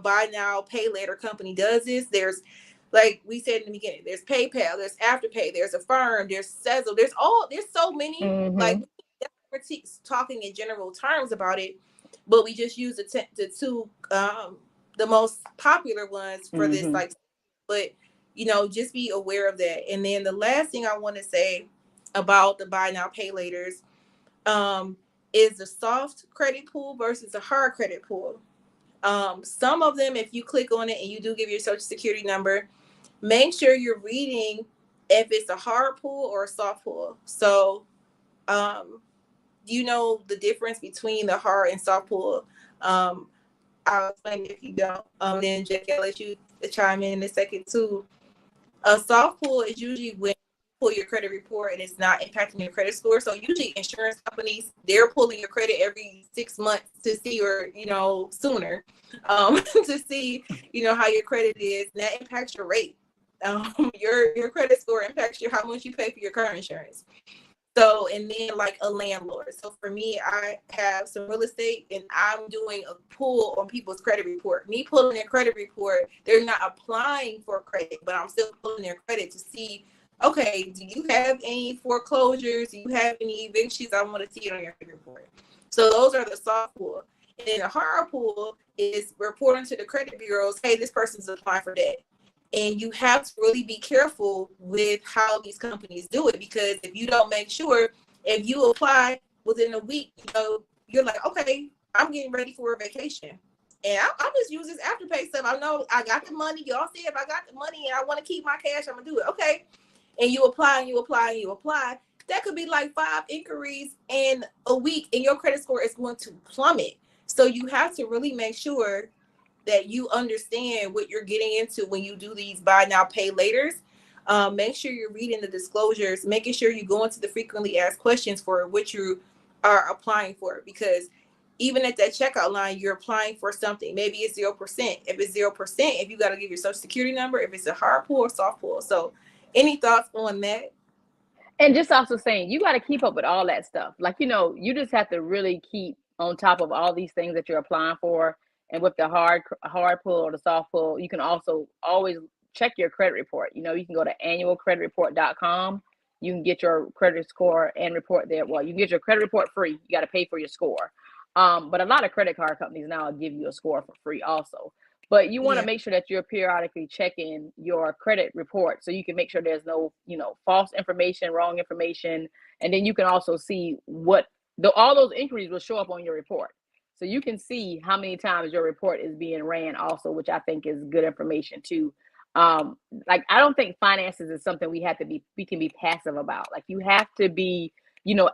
buy now pay later company does this. There's, like we said in the beginning, there's PayPal, there's Afterpay, there's Affirm, there's Sezzle, there's so many. Like, we're talking in general terms about it, but we just use the two the most popular ones for this. Like, but just be aware of that. And then the last thing I want to say about the buy now pay laters is the soft credit pool versus the hard credit pool. Some of them, if you click on it and you do give your social security number, make sure you're reading if it's a hard pull or a soft pull. So the difference between the hard and soft pull. I'll explain it if you don't. Then Jackie, I'll let you chime in a second too. A soft pull is usually when you pull your credit report and it's not impacting your credit score. So usually insurance companies, they're pulling your credit every 6 months to see, or sooner, to see how your credit is. And that impacts your rate. Your credit score impacts how much you pay for your car insurance. So, and then like a landlord. So for me, I have some real estate and I'm doing a pull on people's credit report. Me pulling their credit report, they're not applying for credit, but I'm still pulling their credit to see, okay, do you have any foreclosures? Do you have any evictions? I want to see it on your credit report. So those are the soft pull. And then the hard pull is reporting to the credit bureaus, hey, this person's applying for debt. And you have to really be careful with how these companies do it, because if you don't make sure, if you apply within a week, you're like, okay, I'm getting ready for a vacation. And I'm just using this Afterpay stuff. I know I got the money. Y'all said if I got the money and I want to keep my cash, I'm going to do it. Okay. And you apply and you apply and you apply. That could be like 5 inquiries in a week and your credit score is going to plummet. So you have to really make sure that you understand what you're getting into when you do these buy now pay laters. Make sure you're reading the disclosures, making sure you go into the frequently asked questions for what you are applying for, because even at that checkout line, you're applying for something. Maybe it's 0%. If it's 0%, if you got to give your social security number, if it's a hard pull or soft pull. So any thoughts on that? And just also saying, you got to keep up with all that stuff. Like, you just have to really keep on top of all these things that you're applying for. And with the hard pull or the soft pull, you can also always check your credit report. You can go to annualcreditreport.com. You can get your credit score and report there. Well, you can get your credit report free. You got to pay for your score. But a lot of credit card companies now give you a score for free also. But you want to make sure that you're periodically checking your credit report so you can make sure there's no, false information, wrong information. And then you can also see all those inquiries will show up on your report. So you can see how many times your report is being ran also, which I think is good information too. Like, I don't think finances is something we can be passive about. Like, you have to be,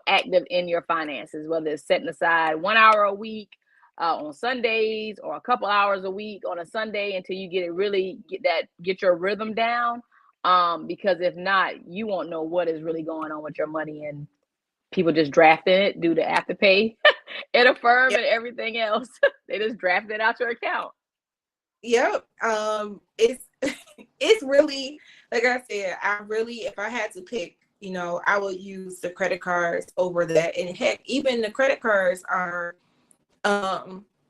active in your finances, whether it's setting aside 1 hour a week on Sundays or a couple hours a week on a Sunday until you get your rhythm down. Because if not, you won't know what is really going on with your money, and people just drafting it due to Afterpay and Affirm and everything else. They just draft it out your account. Yep. It's really, like I said, if I had to pick, I would use the credit cards over that. And heck, even the credit cards are,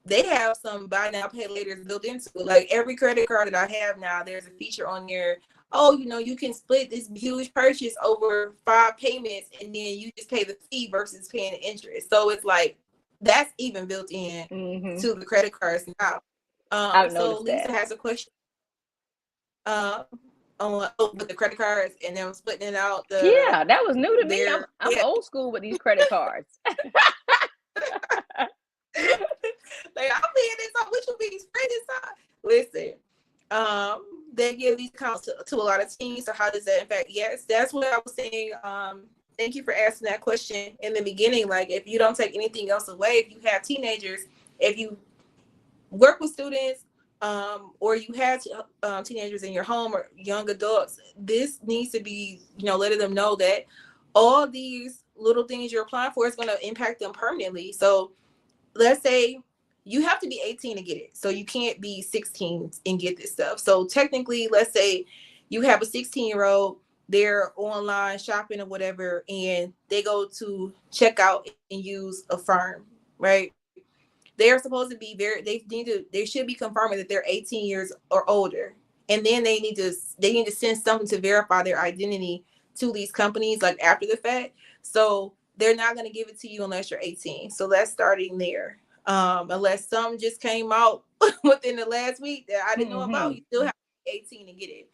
they have some buy now pay laters built into it. Like every credit card that I have now, there's a feature on there. Oh, you can split this huge purchase over 5 payments and then you just pay the fee versus paying the interest. So it's like, that's even built in to the credit cards now. So Lisa has a question with the credit cards and then splitting it out. Yeah, that was new to me. I'm old school with these credit cards. Like, I'm paying this on, what you be spread this on? Listen, they give these accounts to a lot of teens. So how does that impact? Yes, that's what I was saying. Thank you for asking that question in the beginning. Like, if you don't take anything else away, if you have teenagers, if you work with students, or you have teenagers in your home or young adults, this needs to be, letting them know that all these little things you're applying for is going to impact them permanently. So let's say you have to be 18 to get it. So you can't be 16 and get this stuff. So technically, let's say you have a 16-year-old, they're online shopping or whatever, and they go to checkout and use Affirm, right? They are supposed to be they should be confirming that they're 18 years or older. And then they need to send something to verify their identity to these companies like after the fact. So they're not going to give it to you unless you're 18. So that's starting there. Unless some just came out within the last week that I didn't know about, you still have to be 18 to get it.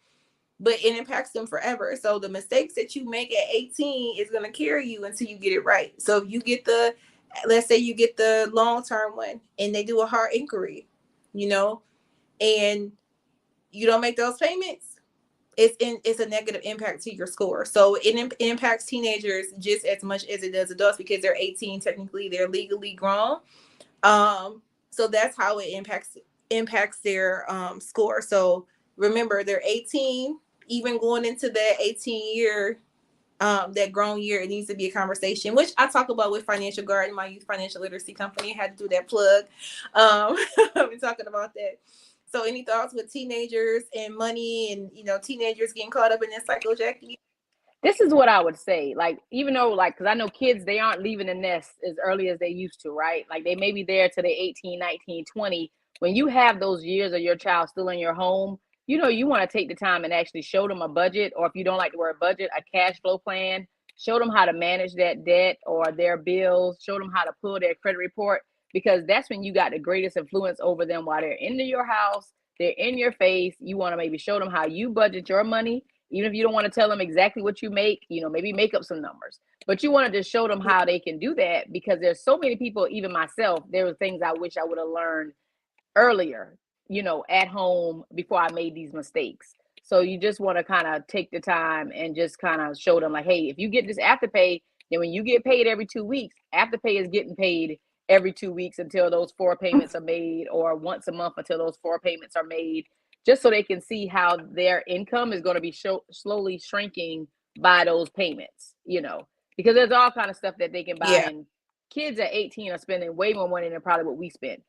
But it impacts them forever. So the mistakes that you make at 18 is going to carry you until you get it right. So if you get let's say you get the long-term one and they do a hard inquiry, and you don't make those payments, it's a negative impact to your score. So it impacts teenagers just as much as it does adults because they're 18. Technically, they're legally grown. So that's how it impacts their score. So remember, they're 18. Even going into that 18 year, that grown year, it needs to be a conversation, which I talk about with Financial Garden, my youth financial literacy company. I had to do that plug. I've been talking about that. So any thoughts with teenagers and money and, teenagers getting caught up in this cycle, Jackie? This is what I would say. Like, even though, like, because I know kids, they aren't leaving the nest as early as they used to, right? Like, they may be there till they're 18, 19, 20. When you have those years of your child still in your home, you want to take the time and actually show them a budget, or if you don't like the word budget, a cash flow plan. Show them how to manage that debt or their bills. Show them how to pull their credit report, because that's when you got the greatest influence over them while they're into your house. They're in your face. You want to maybe show them how you budget your money. Even if you don't want to tell them exactly what you make, maybe make up some numbers, but you want to just show them how they can do that, because there's so many people, even myself, there were things I wish I would have learned earlier, at home before I made these mistakes. So you just want to kind of take the time and just kind of show them like, hey, if you get this AfterPay, then when you get paid every 2 weeks, AfterPay is getting paid every 2 weeks until those 4 payments are made, or once a month until those 4 payments are made, just so they can see how their income is going to be slowly shrinking by those payments, because there's all kind of stuff that they can buy. Yeah. And kids at 18 are spending way more money than probably what we spend.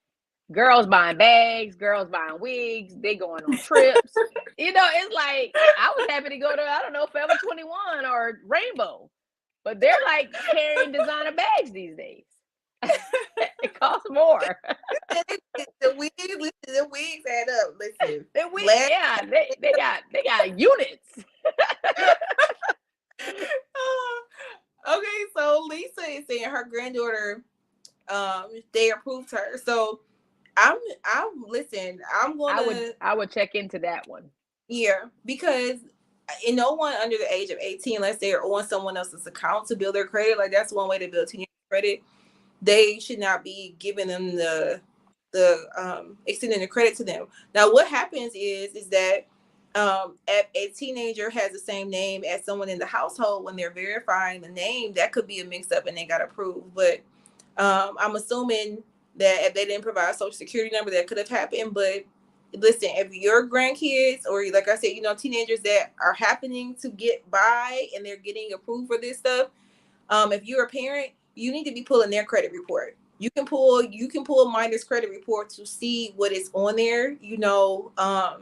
Girls buying bags, girls buying wigs, they going on trips. It's like, I was happy to go to, I don't know, Forever 21 or Rainbow, but they're like carrying designer bags these days. It costs more. The wigs add up. Listen, the wigs, yeah, they got units. Okay, so Lisa is saying her granddaughter, they approved her. So I'm I would check into that one. Yeah, because no one under the age of 18, unless they're on someone else's account to build their credit, like that's one way to build teenage credit. They should not be giving them the extending the credit to them. Now, what happens is that if a teenager has the same name as someone in the household, when they're verifying the name, that could be a mix up and they got approved. But I'm assuming that if they didn't provide a social security number, that could have happened. But listen, if your grandkids, or like I said, teenagers that are happening to get by and they're getting approved for this stuff, if you're a parent, you need to be pulling their credit report. You can pull Miner's credit report to see what is on there. I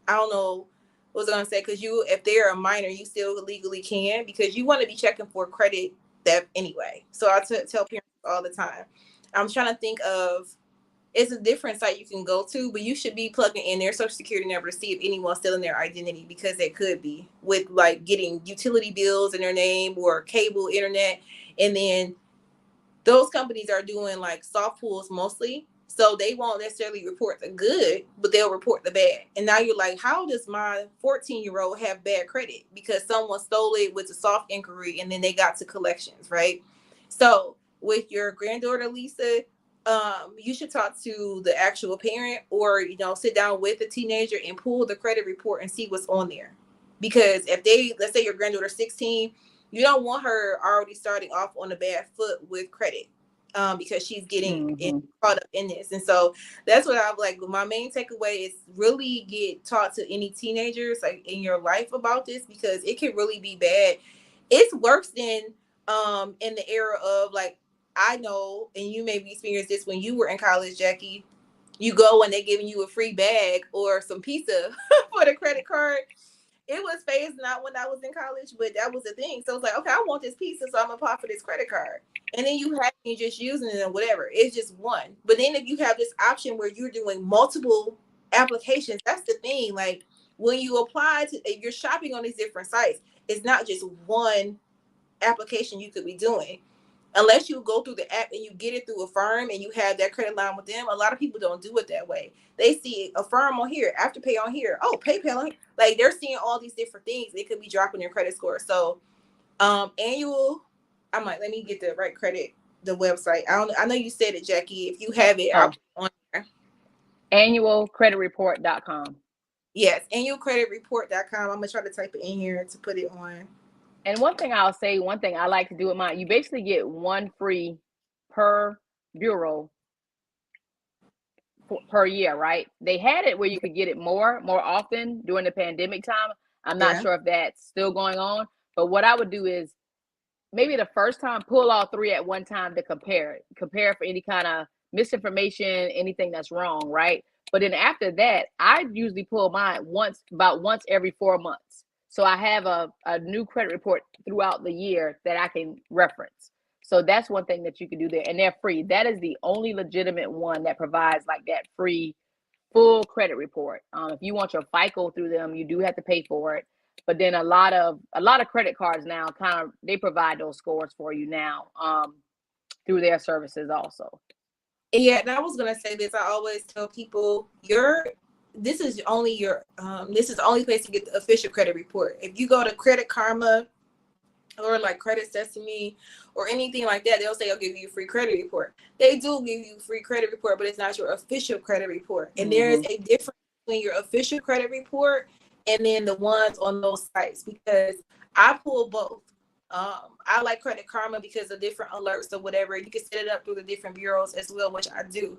don't know what was I gonna say, because if they're a minor, you still legally can, because you want to be checking for credit theft anyway. So I tell parents all the time. I'm trying to think of, it's a different site you can go to, but you should be plugging in their social security number to see if anyone's stealing their identity, because they could be with like getting utility bills in their name or cable internet. And then those companies are doing like soft pulls mostly. So they won't necessarily report the good, but they'll report the bad. And now you're like, how does my 14-year-old have bad credit? Because someone stole it with a soft inquiry and then they got to collections, right? So with your granddaughter, Lisa, you should talk to the actual parent, or, sit down with the teenager and pull the credit report and see what's on there. Because if let's say your granddaughter's 16, you don't want her already starting off on a bad foot with credit. because she's getting caught up in this. And so that's what I'm like, my main takeaway is really get taught to any teenagers like in your life about this, because it can really be bad. It's worse than in the era of like, I know, and you maybe experienced this when you were in college, Jackie. You go and they giving you a free bag or some pizza for the credit card. It was phased not when I was in college, but that was the thing. So it's like, okay, I want this pizza, so I'm gonna apply for this credit card. And then you have you just using it or whatever. It's just one. But then if you have this option where you're doing multiple applications, that's the thing. Like when you apply to, if you're shopping on these different sites, it's not just one application you could be doing. Unless you go through the app and you get it through Affirm and you have that credit line with them, a lot of people don't do it that way. They see Affirm on here, AfterPay on here, oh, PayPal on here. Like they're seeing all these different things. They could be dropping their credit score. So annual, I'm like, let me get the right credit, the website. I know you said it, Jackie. If you have it, I'll put it on there. Annualcreditreport.com. Yes, annualcreditreport.com. I'm gonna try to type it in here to put it on. And one thing I like to do with mine, you basically get one free per bureau per year, right? They had it where you could get it more often during the pandemic time. I'm not sure if that's still going on, but what I would do is maybe the first time pull all three at one time to compare for any kind of misinformation, anything that's wrong, right? But then after that, I usually pull mine about once every 4 months. So I have a new credit report throughout the year that I can reference. So that's one thing that you can do there, and they're free. That is the only legitimate one that provides like that free full credit report. If you want your FICO through them, you do have to pay for it. But then a lot of credit cards now they provide those scores for you now through their services also. Yeah, and I was gonna say this. I always tell people this is the only place to get the official credit report. If you go to Credit Karma or like Credit Sesame or anything like that, they'll say I'll give you a free credit report. They do give you a free credit report, but it's not your official credit report. And there is a difference between your official credit report and then the ones on those sites, because I pull both. I like Credit Karma because of different alerts or whatever. You can set it up through the different bureaus as well, which I do.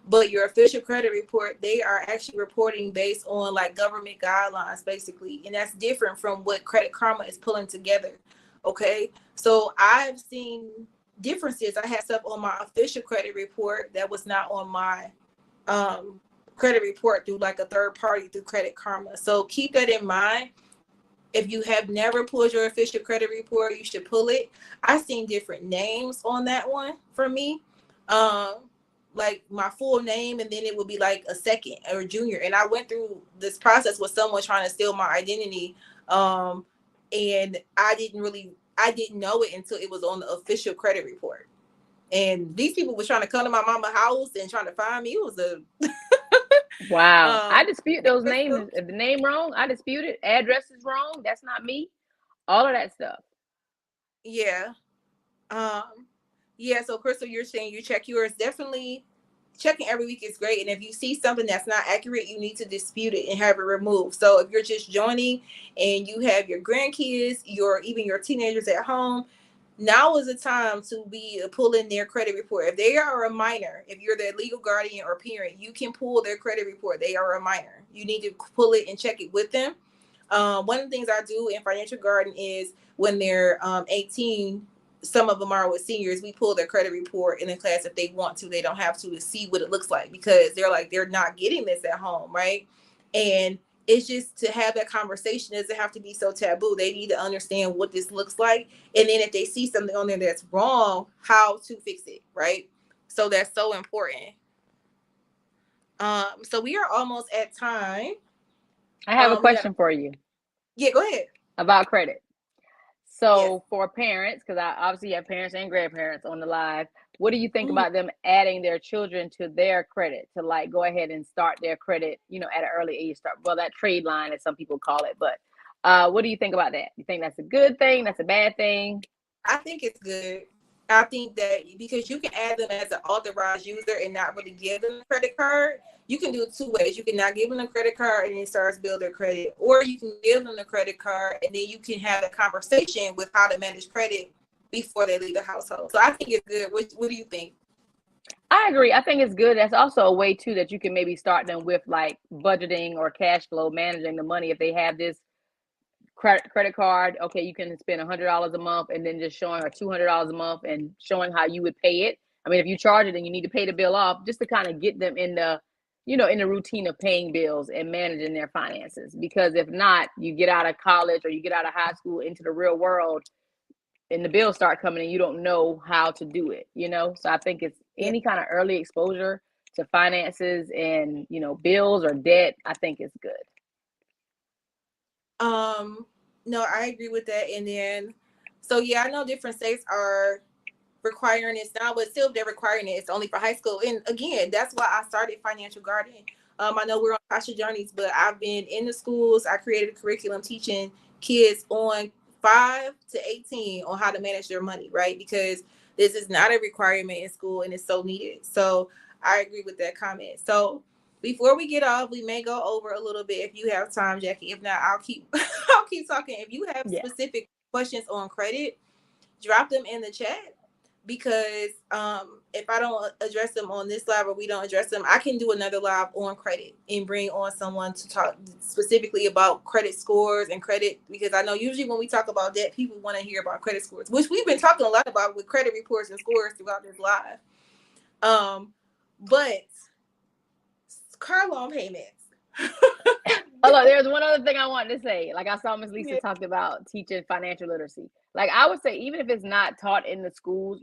But your official credit report, they are actually reporting based on like government guidelines, basically. And that's different from what Credit Karma is pulling together. Okay. So I've seen differences. I had stuff on my official credit report that was not on my credit report through like a third party through Credit Karma. So keep that in mind. If you have never pulled your official credit report, you should pull it. I've seen different names on that one for me. Like my full name, and then it would be like a second or junior. And I went through this process with someone trying to steal my identity. And I didn't know it until it was on the official credit report. And these people were trying to come to my mama's house and trying to find me. It was a wow. I dispute those names. If the name wrong, I dispute it. Address is wrong. That's not me. All of that stuff. Yeah. Yeah. So Crystal, you're saying you check yours. Definitely checking every week is great. And if you see something that's not accurate, you need to dispute it and have it removed. So if you're just joining and you have your grandkids, even your teenagers at home, now is the time to be pulling their credit report. If they are a minor, if you're their legal guardian or parent, you can pull their credit report. They are a minor. You need to pull it and check it with them. One of the things I do in Financial Garden is when they're 18, some of them are with seniors, we pull their credit report in the class if they want to. They don't have to see what it looks like, because they're not getting this at home, right? And it's just to have that conversation. It doesn't have to be so taboo. They need to understand what this looks like. And then if they see something on there that's wrong, how to fix it, right? So that's so important. So we are almost at time. I have a question for you. Yeah, go ahead. About credit. So for parents, because I obviously have parents and grandparents on the live, what do you think about them adding their children to their credit, to like go ahead and start their credit, at an early age, that trade line, as some people call it. But what do you think about that? You think that's a good thing? That's a bad thing? I think it's good. I think that because you can add them as an authorized user and not really give them a credit card. You can do it two ways. You can not give them a credit card and then start to build their credit, or you can give them the credit card and then you can have a conversation with how to manage credit before they leave the household. So I think it's good. What do you think? I agree. I think it's good. That's also a way too that you can maybe start them with like budgeting or cash flow, managing the money. If they have this credit card, okay, you can spend $100 a month, and then just showing, or $200 a month, and showing how you would pay it. I mean, if you charge it and you need to pay the bill off, just to kind of get them in the, in the routine of paying bills and managing their finances. Because if not, you get out of college or you get out of high school into the real world, and the bills start coming and you don't know how to do it. So I think it's Yeah. any kind of early exposure to finances and bills or debt, I think is good. No, I agree with that. And then, so yeah, I know different states are requiring this now, but still they're requiring it. It's only for high school. And again, that's why I started Financial Garden. I know we're on Tasha Journeys, but I've been in the schools. I created a curriculum teaching kids on 5 to 18 on how to manage their money, right? Because this is not a requirement in school and it's so needed. So I agree with that comment. So before we get off, we may go over a little bit if you have time, Jackie. If not, I'll keep I'll keep talking. If you have specific questions on credit, drop them in the chat, because if I don't address them on this live, or we don't address them, I can do another live on credit and bring on someone to talk specifically about credit scores and credit, because I know usually when we talk about debt, people want to hear about credit scores, which we've been talking a lot about with credit reports and scores throughout this live. But car loan payments. Hold on, there's one other thing I wanted to say. Like, I saw Miss Lisa talked about teaching financial literacy. Like, I would say, even if it's not taught in the schools,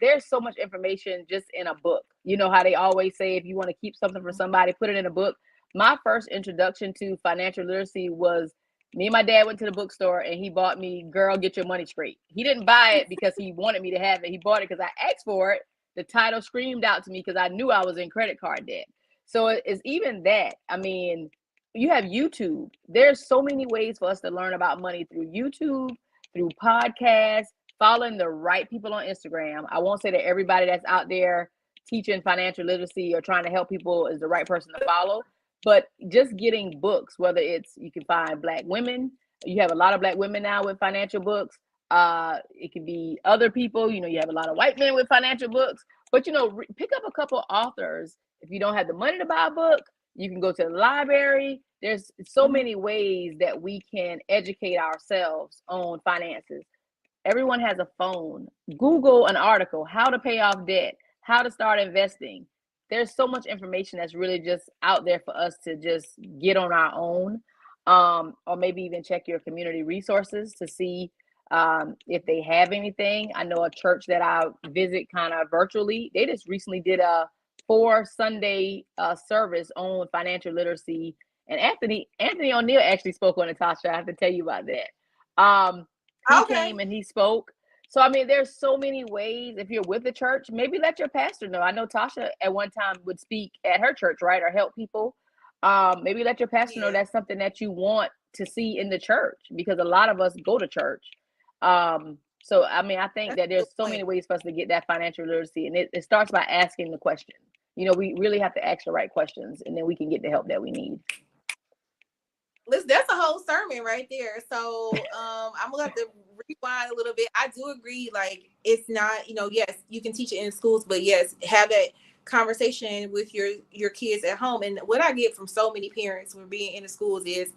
there's so much information just in a book. You know how they always say, if you want to keep something for somebody, put it in a book. My first introduction to financial literacy was me and my dad went to the bookstore and he bought me Girl, Get Your Money Straight. He didn't buy it because he wanted me to have it. He bought it because I asked for it. The title screamed out to me because I knew I was in credit card debt. So it's even that. I mean, you have YouTube. There's so many ways for us to learn about money through YouTube, through podcasts, following the right people on Instagram. I won't say that everybody that's out there teaching financial literacy or trying to help people is the right person to follow, but just getting books, whether it's, you can find Black women. You have a lot of Black women now with financial books. It can be other people, you have a lot of white men with financial books, but pick up a couple authors. If you don't have the money to buy a book, you can go to the library. There's so many ways that we can educate ourselves on finances. Everyone has a phone. Google an article, how to pay off debt, how to start investing. There's so much information that's really just out there for us to just get on our own, or maybe even check your community resources to see if they have anything. I know a church that I visit kind of virtually, they just recently did a 4 Sunday service on financial literacy. And Anthony O'Neill actually spoke on it, Tasha. I have to tell you about that. He came and he spoke. So, I mean, there's so many ways. If you're with the church, maybe let your pastor know. I know Tasha at one time would speak at her church, right? Or help people. Maybe let your pastor know that's something that you want to see in the church, because a lot of us go to church. So, I mean, I think that there's so many ways for us to get that financial literacy. And it starts by asking the question. We really have to ask the right questions, and then we can get the help that we need. Listen, that's a whole sermon right there. So I'm gonna have to rewind a little bit. I do agree, like, it's not, yes, you can teach it in schools, but yes, have that conversation with your kids at home. And what I get from so many parents when being in the schools is,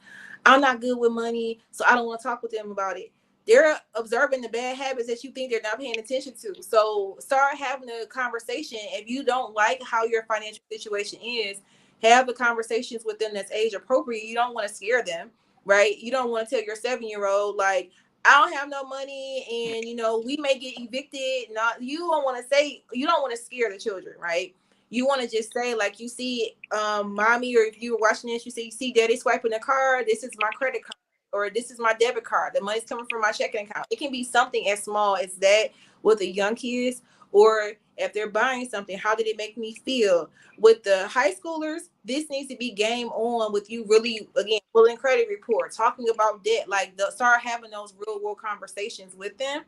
I'm not good with money, so I don't want to talk with them about it. They're observing the bad habits that you think they're not paying attention to. So start having a conversation. If you don't like how your financial situation is, have the conversations with them that's age appropriate. You don't want to scare them, right? You don't want to tell your 7-year-old, like, I don't have no money and, we may get evicted. Not, you don't want to say, you don't want to scare the children, right? You want to just say, like, you see mommy, or if you were watching this, you see daddy swiping the card. This is my credit card, or this is my debit card. The money's coming from my checking account. It can be something as small as that with the young kids. Or if they're buying something, how did it make me feel? With the high schoolers, this needs to be game on with you really, again, pulling credit report, talking about debt, like start having those real world conversations with them.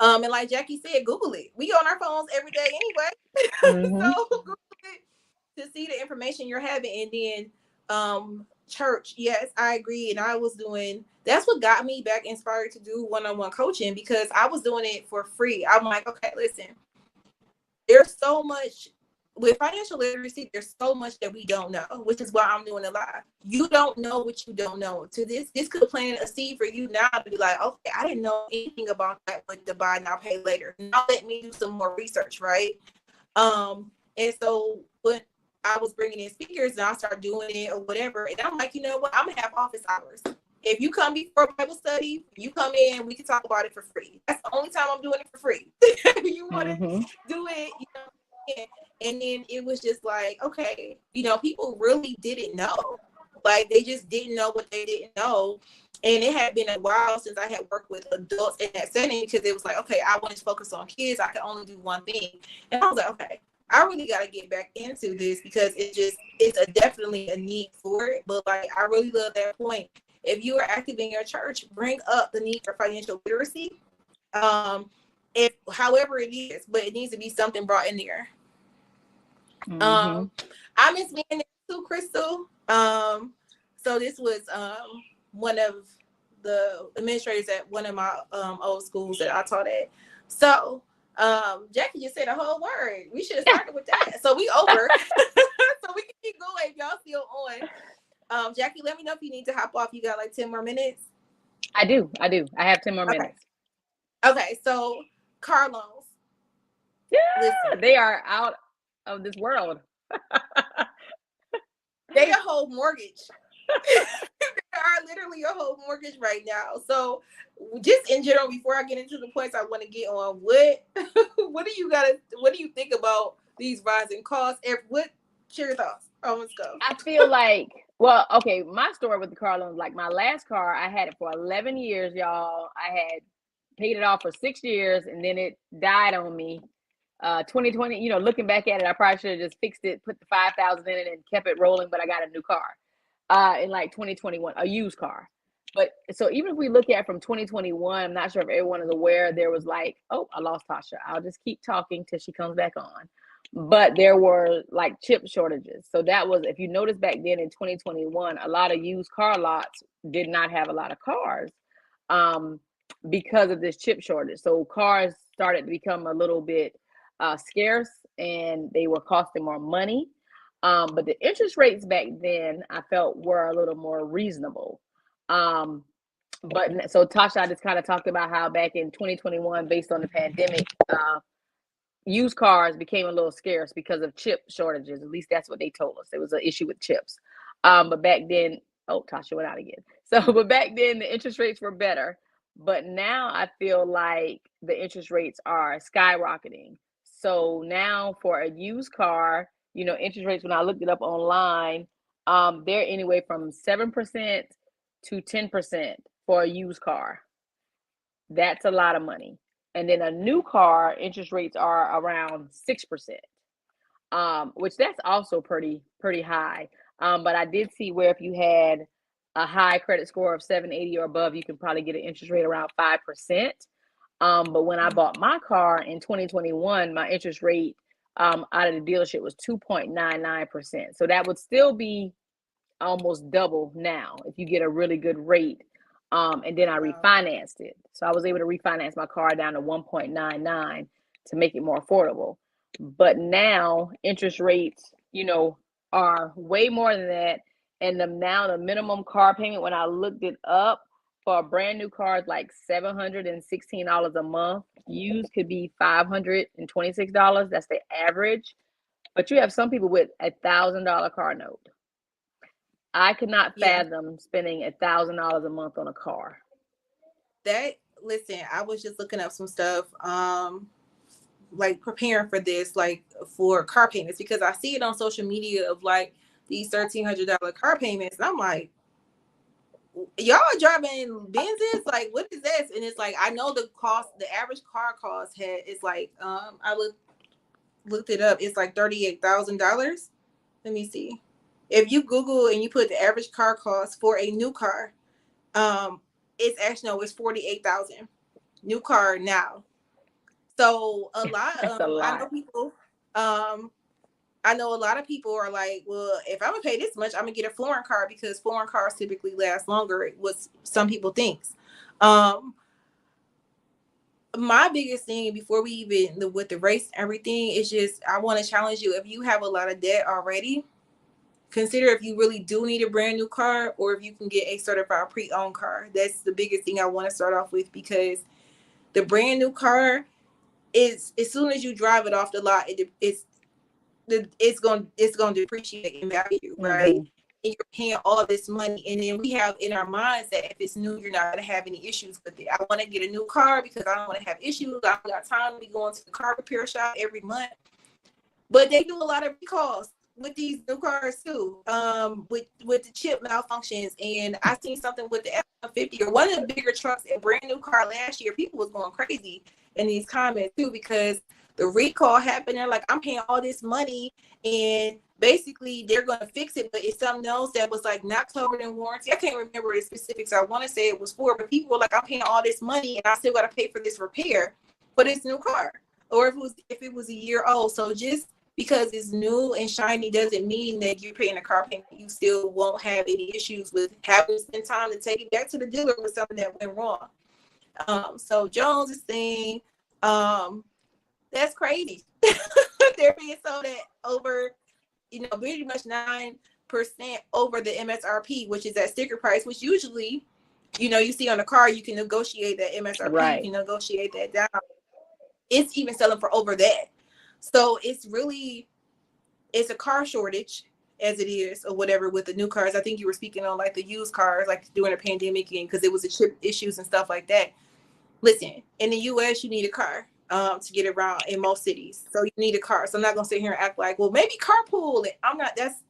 And like Jackie said, Google it. We on our phones every day anyway. So Google it to see the information you're having. And then church, yes, I agree. And that's what got me back inspired to do one-on-one coaching, because I was doing it for free. I'm like, okay, listen, there's so much with financial literacy, there's so much that we don't know, which is why I'm doing a live. You don't know what you don't know. To this could plant a seed for you now to be like, okay, I didn't know anything about that with the buy now pay later. Now let me do some more research, right? And so when I was bringing in speakers and I started doing it or whatever, and I'm like, you know what? I'm gonna have office hours. If you come before Bible study, you come in, we can talk about it for free. That's the only time I'm doing it for free. If you want to do it, you know. And then it was just like, okay, you know, people really didn't know. Like they just didn't know what they didn't know. And it had been a while since I had worked with adults in that setting because it was like, okay, I want to focus on kids. I can only do one thing. And I was like, okay, I really got to get back into this because it's definitely a need for it. But like, I really love that point. If you are active in your church, bring up the need for financial literacy. If however it is, but it needs to be something brought in there. I miss being there too, Crystal. So this was one of the administrators at one of my old schools that I taught at. So Jackie just said a whole word. We should have started with that. So we over. So we can keep going if y'all still on. Jackie, let me know if you need to hop off. You got like 10 more minutes? I do. I have 10 more minutes. Okay, so car loans. Yeah, listen, they are out of this world. They a whole mortgage. They are literally a whole mortgage right now. So just in general, before I get into the points I want to get on, what do you think about these rising costs? What's your thoughts? Oh, let's go. I feel like, well, okay, my story with the car loans, like my last car, I had it for 11 years, y'all. I had paid it off for 6 years and then it died on me. 2020, you know, looking back at it, I probably should have just fixed it, put the 5,000 in it and kept it rolling, but I got a new car in like 2021, a used car. But so even if we look at from 2021, I'm not sure if everyone is aware, there was like, oh, I lost Tasha. I'll just keep talking till she comes back on. But there were like chip shortages. So that was, if you notice back then in 2021, a lot of used car lots did not have a lot of cars because of this chip shortage. So cars started to become a little bit scarce and they were costing more money. But the interest rates back then I felt were a little more reasonable. But so Tasha, I just kind of talked about how back in 2021, based on the pandemic, used cars became a little scarce because of chip shortages. At least that's what they told us. There was an issue with chips. But back then, oh, Tasha went out again. So, but back then the interest rates were better. But now I feel like the interest rates are skyrocketing. So now for a used car, you know, interest rates, when I looked it up online, they're anywhere from 7% to 10% for a used car. That's a lot of money. And then a new car, interest rates are around 6%, which that's also pretty high. But I did see where if you had a high credit score of 780 or above, you can probably get an interest rate around 5%. But when I bought my car in 2021, my interest rate out of the dealership was 2.99%. So that would still be almost double now if you get a really good rate. And then I refinanced it. So I was able to refinance my car down to 1.99 to make it more affordable. But now interest rates, you know, are way more than that. And now the minimum car payment, when I looked it up for a brand new car, is like $716 a month. Used could be $526. That's the average. But you have some people with $1,000 car note. I could not fathom spending $1,000 a month on a car. Listen, I was just looking up some stuff, like preparing for this, like for car payments, because I see it on social media of like these $1,300 car payments. And I'm like, y'all are driving Benzes? Like, what is this? And it's like, I know the average car cost is like, I looked it up. It's like $38,000. Let me see. If you Google and you put the average car cost for a new car, it's actually, no, it's $48,000. New car now. So a lot of I know a lot of people are like, well, if I'm gonna pay this much, I'm gonna get a foreign car because foreign cars typically last longer. What some people think. my biggest thing before we even with the race and everything is just I want to challenge you. If you have a lot of debt already, consider if you really do need a brand new car or if you can get a certified pre-owned car. That's the biggest thing I want to start off with, because the brand new car is, as soon as you drive it off the lot, it's going to depreciate in value, right? Mm-hmm. And you're paying all this money, and then we have in our minds that if it's new, you're not going to have any issues with it. I want to get a new car because I don't want to have issues. I don't got time to be going to the car repair shop every month. But they do a lot of recalls with these new cars too, with the chip malfunctions. And I seen something with the F-150 or one of the bigger trucks, a brand new car last year. People was going crazy in these comments too, because the recall happened. They're like, I'm paying all this money, and basically they're going to fix it, but it's something else that was like not covered in warranty. I can't remember the specifics. I want to say it was for, but people were like, I'm paying all this money and I still got to pay for this repair for this new car, or if it was a year old. So just because it's new and shiny doesn't mean that you're paying a car payment. You still won't have any issues with having to spend time to take it back to the dealer with something that went wrong. So Jones is saying, that's crazy. They're being sold at over, pretty much 9% over the MSRP, which is that sticker price, which usually, you see on the car, you can negotiate that MSRP, Right. you can negotiate that down. It's even selling for over that. So it's a car shortage as it is, or whatever, with the new cars. I think you were speaking on like the used cars, like during the pandemic, and because it was a chip issues and stuff like that. Listen, in the US, you need a car to get around in most cities. So you need a car. So I'm not gonna sit here and act like, well, maybe carpool it. I'm not, that's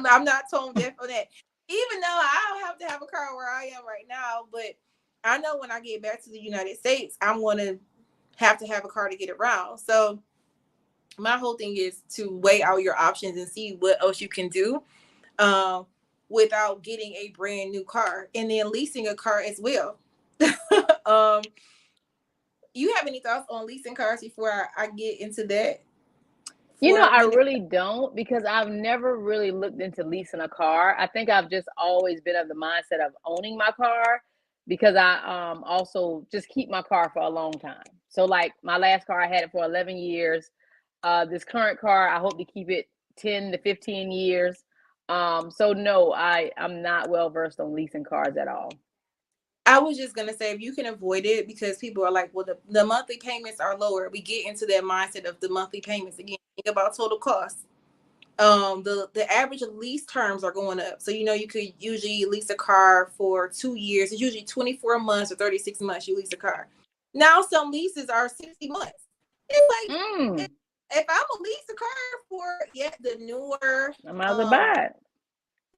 I'm not tone deaf on that. Even though I don't have to have a car where I am right now, but I know when I get back to the United States, I'm gonna have to have a car to get around. So my whole thing is to weigh out your options and see what else you can do without getting a brand new car, and then leasing a car as well. You have any thoughts on leasing cars before I get into that? I really don't, because I've never really looked into leasing a car. I think I've just always been of the mindset of owning my car, because I also just keep my car for a long time. So like my last car, I had it for 11 years. This current car, I hope to keep it 10 to 15 years. So no, I'm not well versed on leasing cars at all. I was just gonna say, if you can avoid it, because people are like, well, the monthly payments are lower. We get into that mindset of the monthly payments again. Think about total cost. The average lease terms are going up. So you could usually lease a car for 2 years. It's usually 24 months or 36 months you lease a car. Now some leases are 60 months. It's like if I'm gonna lease a car for the newer, I might as well buy it.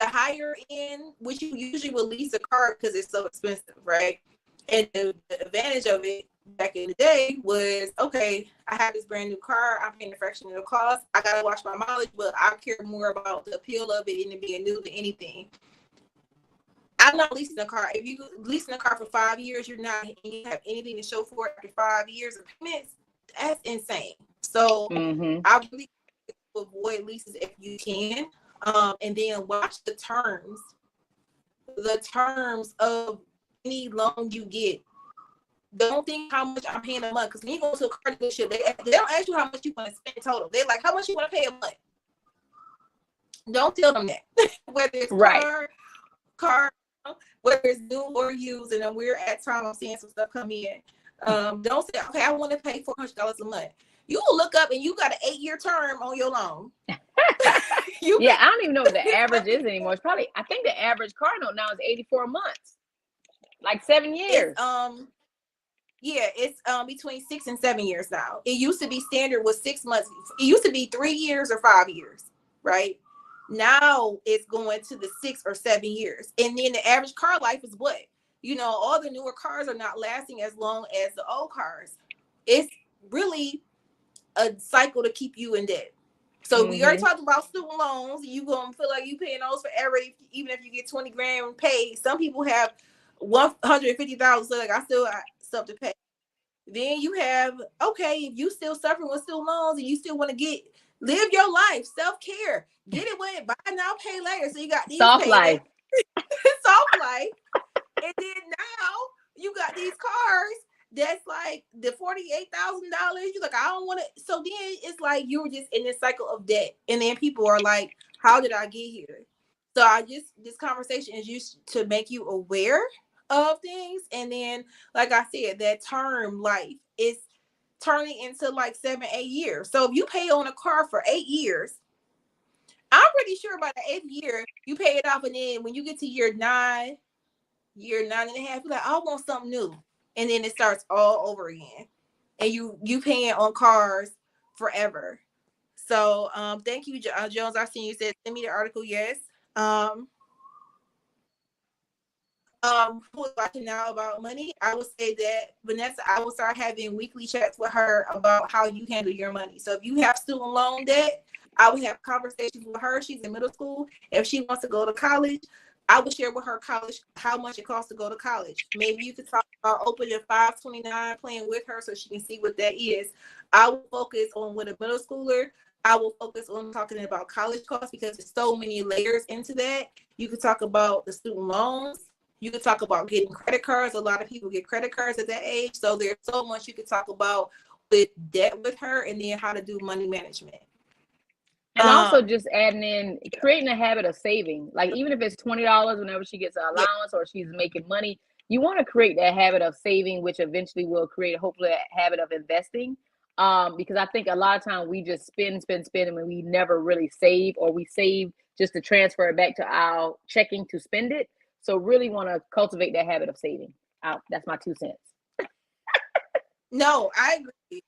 the higher end, which you usually will lease a car because it's so expensive, right? And the advantage of it back in the day was, okay, I have this brand new car, I'm paying a fraction of the cost, I gotta watch my mileage, but I care more about the appeal of it and it being new than anything. I'm not leasing a car. If you leasing a car for 5 years, you have anything to show for it after 5 years of payments, that's insane. So I really avoid leases if you can. And then watch the terms of any loan you get. Don't think how much I'm paying a month, because when you go to a car dealership, they don't ask you how much you want to spend total. They're like, how much you want to pay a month. Don't tell them that. Whether it's car, whether it's new or used, and then we're at time, I'm seeing some stuff come in. Don't say, okay, I want to pay $400 a month. You will look up and you got an 8-year term on your loan. I don't even know what the average is anymore. It's probably, I think the average car note now is 84 months, like 7 years. It's between 6 and 7 years now. It used to be standard was 6 months. It used to be 3 years or 5 years, right? Now it's going to the 6 or 7 years. And then the average car life is what? All the newer cars are not lasting as long as the old cars. It's really a cycle to keep you in debt. So we already talked about student loans. You gonna feel like you paying those forever, even if you get 20 grand paid. Some people have 150,000, so like I still got stuff to pay. Then you have, okay, if you still suffering with student loans and you still want to live your life, self-care, get it with buy now, pay later. So you got these soft life. soft life. And then now you got these cars that's like the $48,000. You're like, I don't want to. So then it's like you're just in this cycle of debt, and then people are like, how did I get here? So I just this conversation is used to make you aware of things, and then like I said, that term life is turning into like 7-8 years. So if you pay on a car for 8 years, I'm pretty sure by the 8th year you pay it off, and then when you get to year 9, year 9.5, you're like, I want something new, and then it starts all over again, and you paying on cars forever. So thank you, Jones. I seen you said send me the article. Yes. Um, who is watching now about money? I would say that Vanessa, I will start having weekly chats with her about how you handle your money. So if you have student loan debt, I would have conversations with her. She's in middle school. If she wants to go to college, I would share with her college how much it costs to go to college. Maybe you could talk about opening a 529 plan with her so she can see what that is. I will focus on with a middle schooler. I will focus on talking about college costs because there's so many layers into that. You could talk about the student loans. You could talk about getting credit cards. A lot of people get credit cards at that age. So there's so much you could talk about with debt with her, and then how to do money management. And also just adding in, creating a habit of saving. Like even if it's $20 whenever she gets an allowance or she's making money, you want to create that habit of saving, which eventually will create hopefully a habit of investing. Because I think a lot of time we just spend, and we never really save, or we save just to transfer it back to our checking to spend it. So really want to cultivate that habit of saving. That's my 2 cents. No, I agree.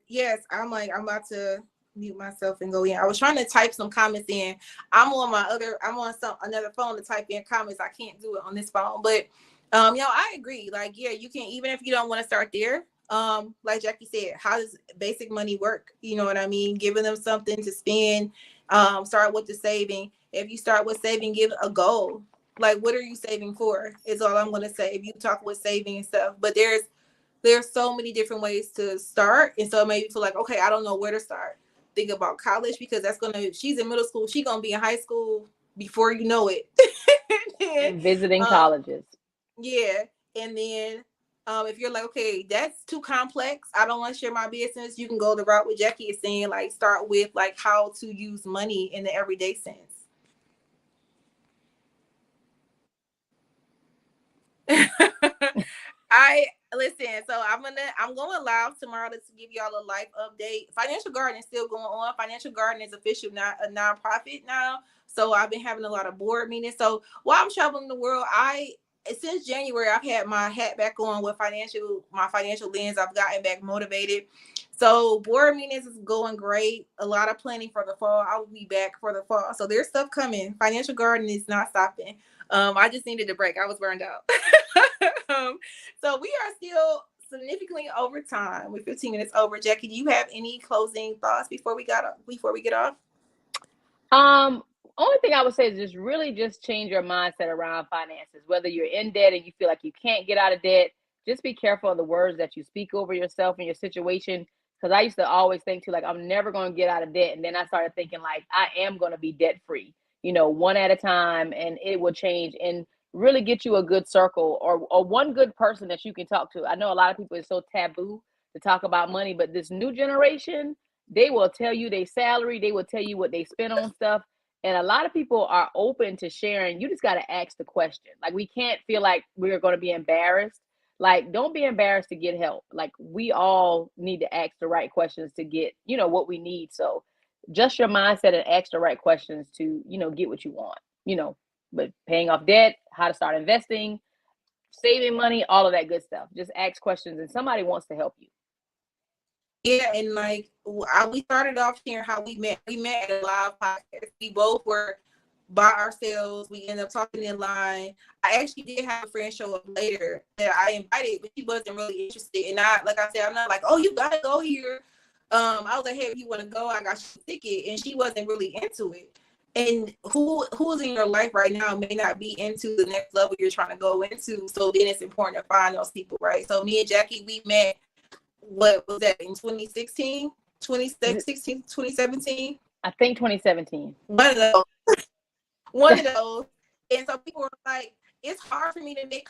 Yes, I'm about to mute myself and go in. I was trying to type some comments in. I'm on another phone to type in comments. I can't do it on this phone. But I agree. Like, yeah, you can, even if you don't want to start there. Like Jackie said, how does basic money work? You know what I mean? Giving them something to spend. Start with the saving. If you start with saving, give a goal. Like, what are you saving for? Is all I'm gonna say. If you talk with saving and stuff, but there's so many different ways to start, and so maybe feel like, okay, I don't know where to start. Think about college, because she's in middle school, she's gonna be in high school before you know it. And visiting colleges. Yeah, and then if you're like, okay, that's too complex, I don't want to share my business, you can go the route with Jackie is saying, like start with like how to use money in the everyday sense. I listen. So I'm going live tomorrow to give y'all a life update. Financial Garden is still going on. Financial Garden is official, not a nonprofit now. So I've been having a lot of board meetings. So while I'm traveling the world, since January I've had my hat back on with my financial lens. I've gotten back motivated. So board meetings is going great. A lot of planning for the fall. I will be back for the fall. So there's stuff coming. Financial Garden is not stopping. I just needed a break. I was burned out. So we are still significantly over time. We're 15 minutes over. Jackie, do you have any closing thoughts before we get off? Only thing I would say is just change your mindset around finances. Whether you're in debt and you feel like you can't get out of debt, just be careful of the words that you speak over yourself and your situation. Because I used to always think too, like, I'm never going to get out of debt. And then I started thinking like, I am going to be debt free, one at a time, and it will change. And really get you a good circle or one good person that you can talk to. I know a lot of people, it's so taboo to talk about money, but this new generation, they will tell you their salary, they will tell you what they spend on stuff. And a lot of people are open to sharing. You just got to ask the question. Like, we can't feel like we're going to be embarrassed. Like, don't be embarrassed to get help. Like, we all need to ask the right questions to get, what we need. So just your mindset and ask the right questions to, get what you want, but paying off debt, how to start investing, saving money, all of that good stuff. Just ask questions and somebody wants to help you. Yeah, and like we started off sharing how we met. We met at a live podcast. We both were by ourselves. We ended up talking in line. I actually did have a friend show up later that I invited, but she wasn't really interested. And like I said, I'm not like, oh, you gotta go here. I was like, hey, if you want to go, I got you a ticket. And she wasn't really into it. And who's in your life right now may not be into the next level you're trying to go into. So then it's important to find those people, right? So me and Jackie, we met, what was that, in 2016, 2017? I think 2017. One of those. And so people were like, it's hard for me to make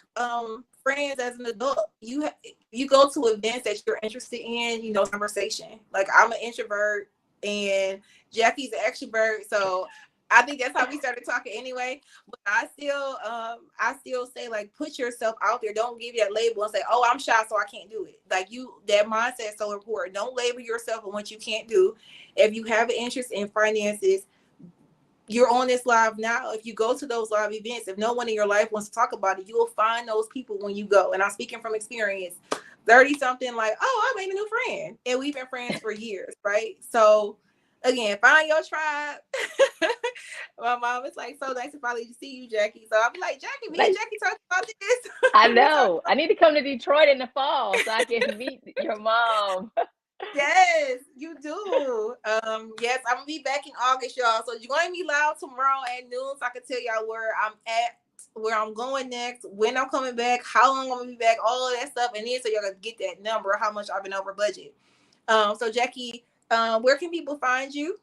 friends as an adult. You go to events that you're interested in, you know, conversation. Like I'm an introvert and Jackie's an extrovert, so I think that's how we started talking anyway. But I still say, like, put yourself out there. Don't give you that label and say, oh, I'm shy, so I can't do it. Like, that mindset is so important. Don't label yourself on what you can't do. If you have an interest in finances, you're on this live now. If you go to those live events, if no one in your life wants to talk about it, you will find those people when you go. And I'm speaking from experience. 30 something, like, oh, I made a new friend. And we've been friends for years, right? So again, find your tribe. My mom is like, so nice to finally see you, Jackie. So I'll be like, Jackie, me and Jackie talked about this. I know. I need to come to Detroit in the fall so I can meet your mom. Yes, you do. Yes, I'm gonna be back in August, y'all. So join me live tomorrow at noon so I can tell y'all where I'm at, where I'm going next, when I'm coming back, how long I'm gonna be back, all of that stuff, and then so y'all can get that number, how much I've been over budget. So Jackie, where can people find you?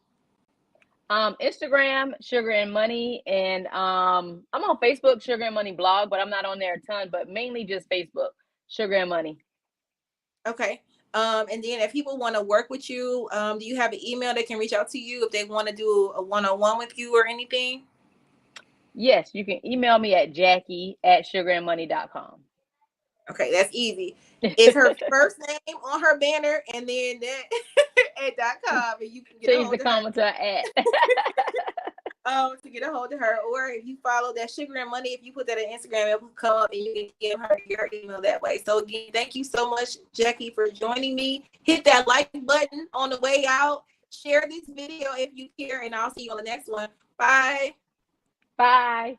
Instagram, Sugar and Money, and I'm on Facebook, Sugar and Money blog, but I'm not on there a ton, but mainly just Facebook, Sugar and Money. Okay. And then if people want to work with you, do you have an email they can reach out to you if they want to do a one-on-one with you or anything? Yes, you can email me at jackie@sugarandmoney.com. Okay, that's easy. It's her first name on her banner and then that at .com, and you can get change the comma to an at. To get a hold of her, or if you follow that Sugar and Money, if you put that on Instagram, it will come up and you can give her your email that way. So again, thank you so much, Jackie, for joining me. Hit that like button on the way out. Share this video if you care, and I'll see you on the next one. Bye. Bye.